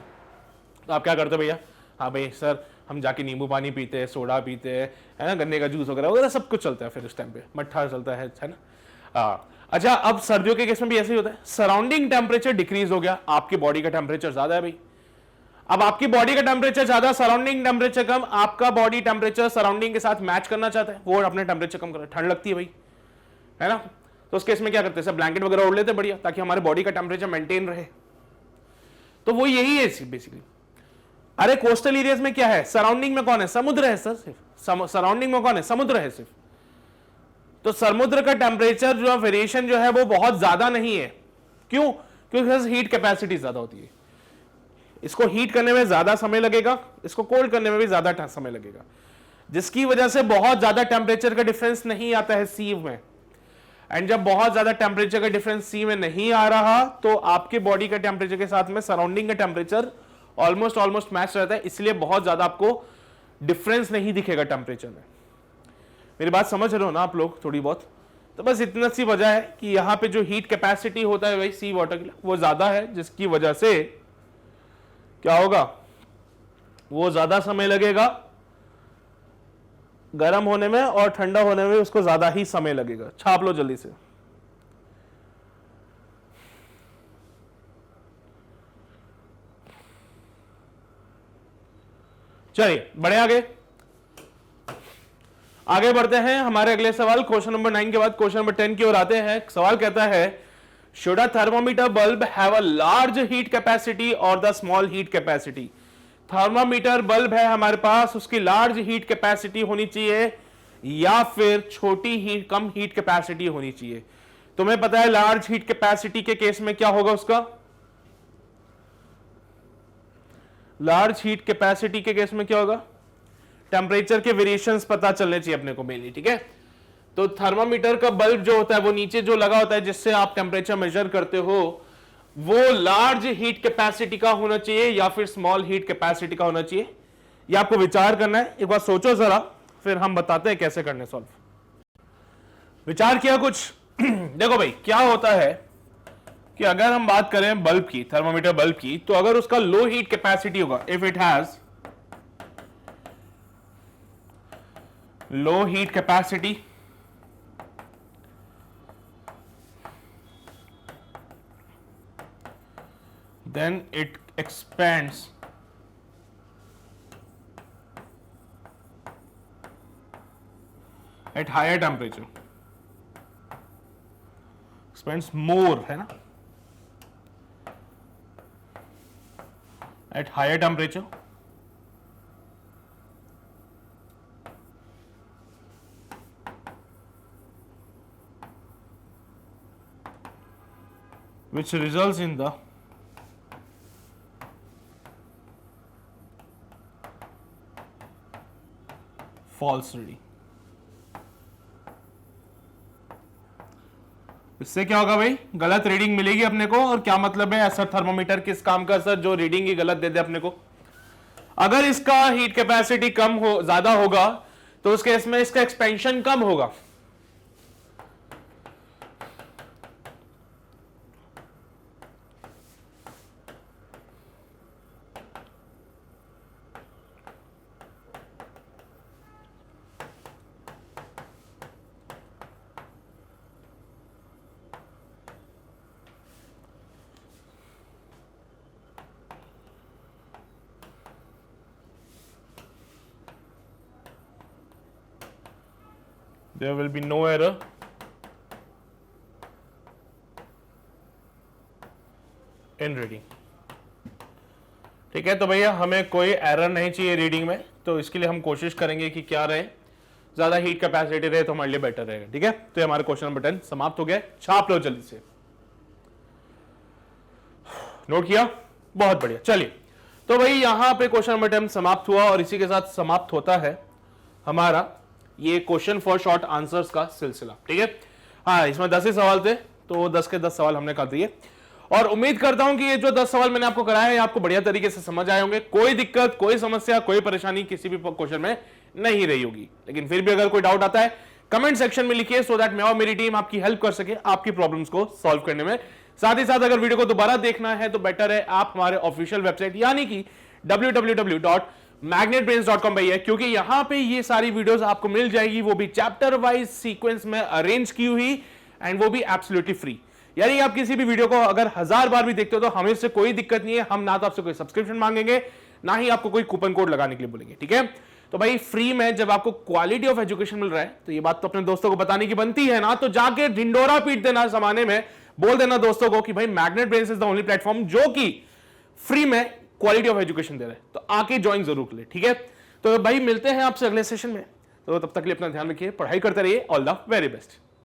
A: तो आप क्या करते हो भैया, हाँ भाई सर हम जाके नींबू पानी पीते हैं, सोडा पीते हैं, है ना, गन्ने का जूस वगैरह वगैरह सब कुछ चलता है, फिर उस टाइम पे मट्ठा चलता है ना। अच्छा, अब सर्दियों के केस में भी ऐसे ही होता है, सराउंडिंग टेम्परेचर डिक्रीज हो गया, आपकी बॉडी का टेम्परेचर ज्यादा है भाई। अब आपकी बॉडी का टेम्परेचर ज्यादा, सराउंडिंग टेम्परेचर कम, आपका बॉडी टेम्परेचर सराउंडिंग के साथ मैच करना चाहता है, वो अपने टेम्परेचर कम कर रहा है, ठंड लगती है भाई, है ना। तो उस केस में क्या करते हैं, सब ब्लैंकेट वगैरह ओढ़ लेते हैं बढ़िया, ताकि हमारे बॉडी का टेम्परेचर मेंटेन रहे। तो वो यही है बेसिकली। अरे कोस्टल एरियाज में क्या है, सराउंडिंग में कौन है, समुद्र है सर, सिर्फ सराउंडिंग में कौन है, समुद्र है सिर्फ। तो समुद्र का टेम्परेचर जो वेरिएशन जो है वो बहुत ज्यादा नहीं है। क्यों? क्योंकि हीट कैपेसिटी ज्यादा होती है, इसको हीट करने में ज्यादा समय लगेगा, इसको कोल्ड करने में भी ज्यादा समय लगेगा, जिसकी वजह से बहुत ज्यादा टेम्परेचर का डिफरेंस नहीं आता है सी में। एंड जब बहुत ज्यादा टेम्परेचर का डिफरेंस सी में नहीं आ रहा तो आपके बॉडी का टेम्परेचर के साथ में सराउंडिंग का टेम्परेचर ऑलमोस्ट मैच रहता है, इसलिए बहुत ज्यादा आपको डिफरेंस नहीं दिखेगा टेम्परेचर में। मेरी बात समझ रहे हो ना आप लोग थोड़ी बहुत। तो बस इतना सी वजह है कि यहाँ पे जो हीट कैपेसिटी होता है भाई सी वाटर के लिए वो ज्यादा है, जिसकी वजह से क्या होगा, वो ज्यादा समय लगेगा गर्म होने में और ठंडा होने में उसको ज्यादा ही समय लगेगा। छाप लो जल्दी से। चलिए बढ़े आगे बढ़ते हैं हमारे अगले सवाल। क्वेश्चन नंबर 9 के बाद क्वेश्चन नंबर 10 की ओर आते हैं। सवाल कहता है, should a thermometer bulb have a large heat capacity और the small heat capacity. Thermometer bulb है हमारे पास, उसकी लार्ज हीट कैपेसिटी होनी चाहिए या फिर छोटी हीट कम हीट कैपेसिटी होनी चाहिए। तुम्हें पता है लार्ज हीट कैपेसिटी के केस में क्या होगा, उसका लार्ज हीट कैपेसिटी के केस में क्या होगा, टेम्परेचर के वेरिएशंस पता चलने चाहिए अपने को मेनली, ठीक है। तो थर्मामीटर का बल्ब जो होता है वो नीचे जो लगा होता है जिससे आप टेम्परेचर मेजर करते हो, वो लार्ज हीट कैपेसिटी का होना चाहिए या फिर स्मॉल हीट कैपेसिटी का होना चाहिए। ये आपको विचार करना है, एक बार सोचो जरा, फिर हम बताते हैं कैसे करने सॉल्व। विचार किया कुछ? देखो भाई क्या होता है कि अगर हम बात करें बल्ब की, थर्मोमीटर बल्ब की, तो अगर उसका लो हीट कैपेसिटी होगा, if it has low heat capacity, then it expands at higher temperature, expands more, है ना, at higher temperature, which results in the false reading. इससे क्या होगा भाई, गलत रीडिंग मिलेगी अपने को। और क्या मतलब है सर, थर्मोमीटर किस काम का सर, जो रीडिंग ही गलत दे दे अपने को। अगर इसका हीट कैपेसिटी कम हो, ज्यादा होगा, तो उस केस में इसका एक्सपेंशन कम होगा। There will be no error in reading। ठीक है, तो भैया हमें कोई एरर नहीं चाहिए रीडिंग में, तो इसके लिए हम कोशिश करेंगे कि क्या रहे, ज्यादा हीट कैपेसिटी रहे तो हमारे लिए बेटर रहेगा। ठीक है, तो हमारा क्वेश्चन नंबर 10 समाप्त हो गया। छाप लो जल्दी से, नोट किया, बहुत बढ़िया। चलिए, तो भाई यहां पे क्वेश्चन नंबर 10 समाप्त हुआ और इसी के साथ समाप्त होता है हमारा ये क्वेश्चन फॉर शॉर्ट आंसर्स का सिलसिला। ठीक है, हाँ, इसमें 10 ही सवाल थे, तो 10 के 10 सवाल हमने कर दिए और उम्मीद करता हूं कि ये जो 10 सवाल मैंने आपको कराया है आपको बढ़िया तरीके से समझ आए होंगे। कोई दिक्कत, कोई समस्या, कोई परेशानी किसी भी क्वेश्चन में नहीं रही होगी। लेकिन फिर भी अगर कोई डाउट आता है कमेंट सेक्शन में लिखिए, सो दैट मैं और मेरी टीम आपकी हेल्प कर सके आपकी प्रॉब्लम्स को सॉल्व करने में। साथ ही साथ अगर वीडियो को दोबारा देखना है तो बेटर है आप हमारे ऑफिशियल वेबसाइट यानी कि www.magnetbrains.com पे है, क्योंकि यहां पे ये सारी वीडियोस आपको मिल जाएगी, वो भी चैप्टर वाइज सीक्वेंस में अरेंज की हुई, एंड वो भी एब्सोल्युटली फ्री। यानी आप किसी भी वीडियो को अगर 1000 बार भी देखते हो तो हमें से कोई दिक्कत नहीं है, हम ना तो आपसे कोई सब्सक्रिप्शन मांगेंगे ना ही आपको कोई कूपन कोड लगाने के लिए बोलेंगे। ठीक है, तो भाई फ्री में जब आपको क्वालिटी ऑफ एजुकेशन मिल रहा है तो ये बात तो अपने दोस्तों को बताने की बनती है ना, तो जाके ढिंडोरा पीट देना जमाने में, बोल देना दोस्तों को कि भाई magnet brains is the only platform जो कि फ्री में क्वालिटी ऑफ एजुकेशन दे रहा है, तो आके ज्वाइन जरूर कर ले। ठीक है, तो भाई मिलते हैं आपसे अगले सेशन में, तो तब तक के लिए अपना ध्यान रखिए, पढ़ाई करते रहिए, ऑल द वेरी बेस्ट।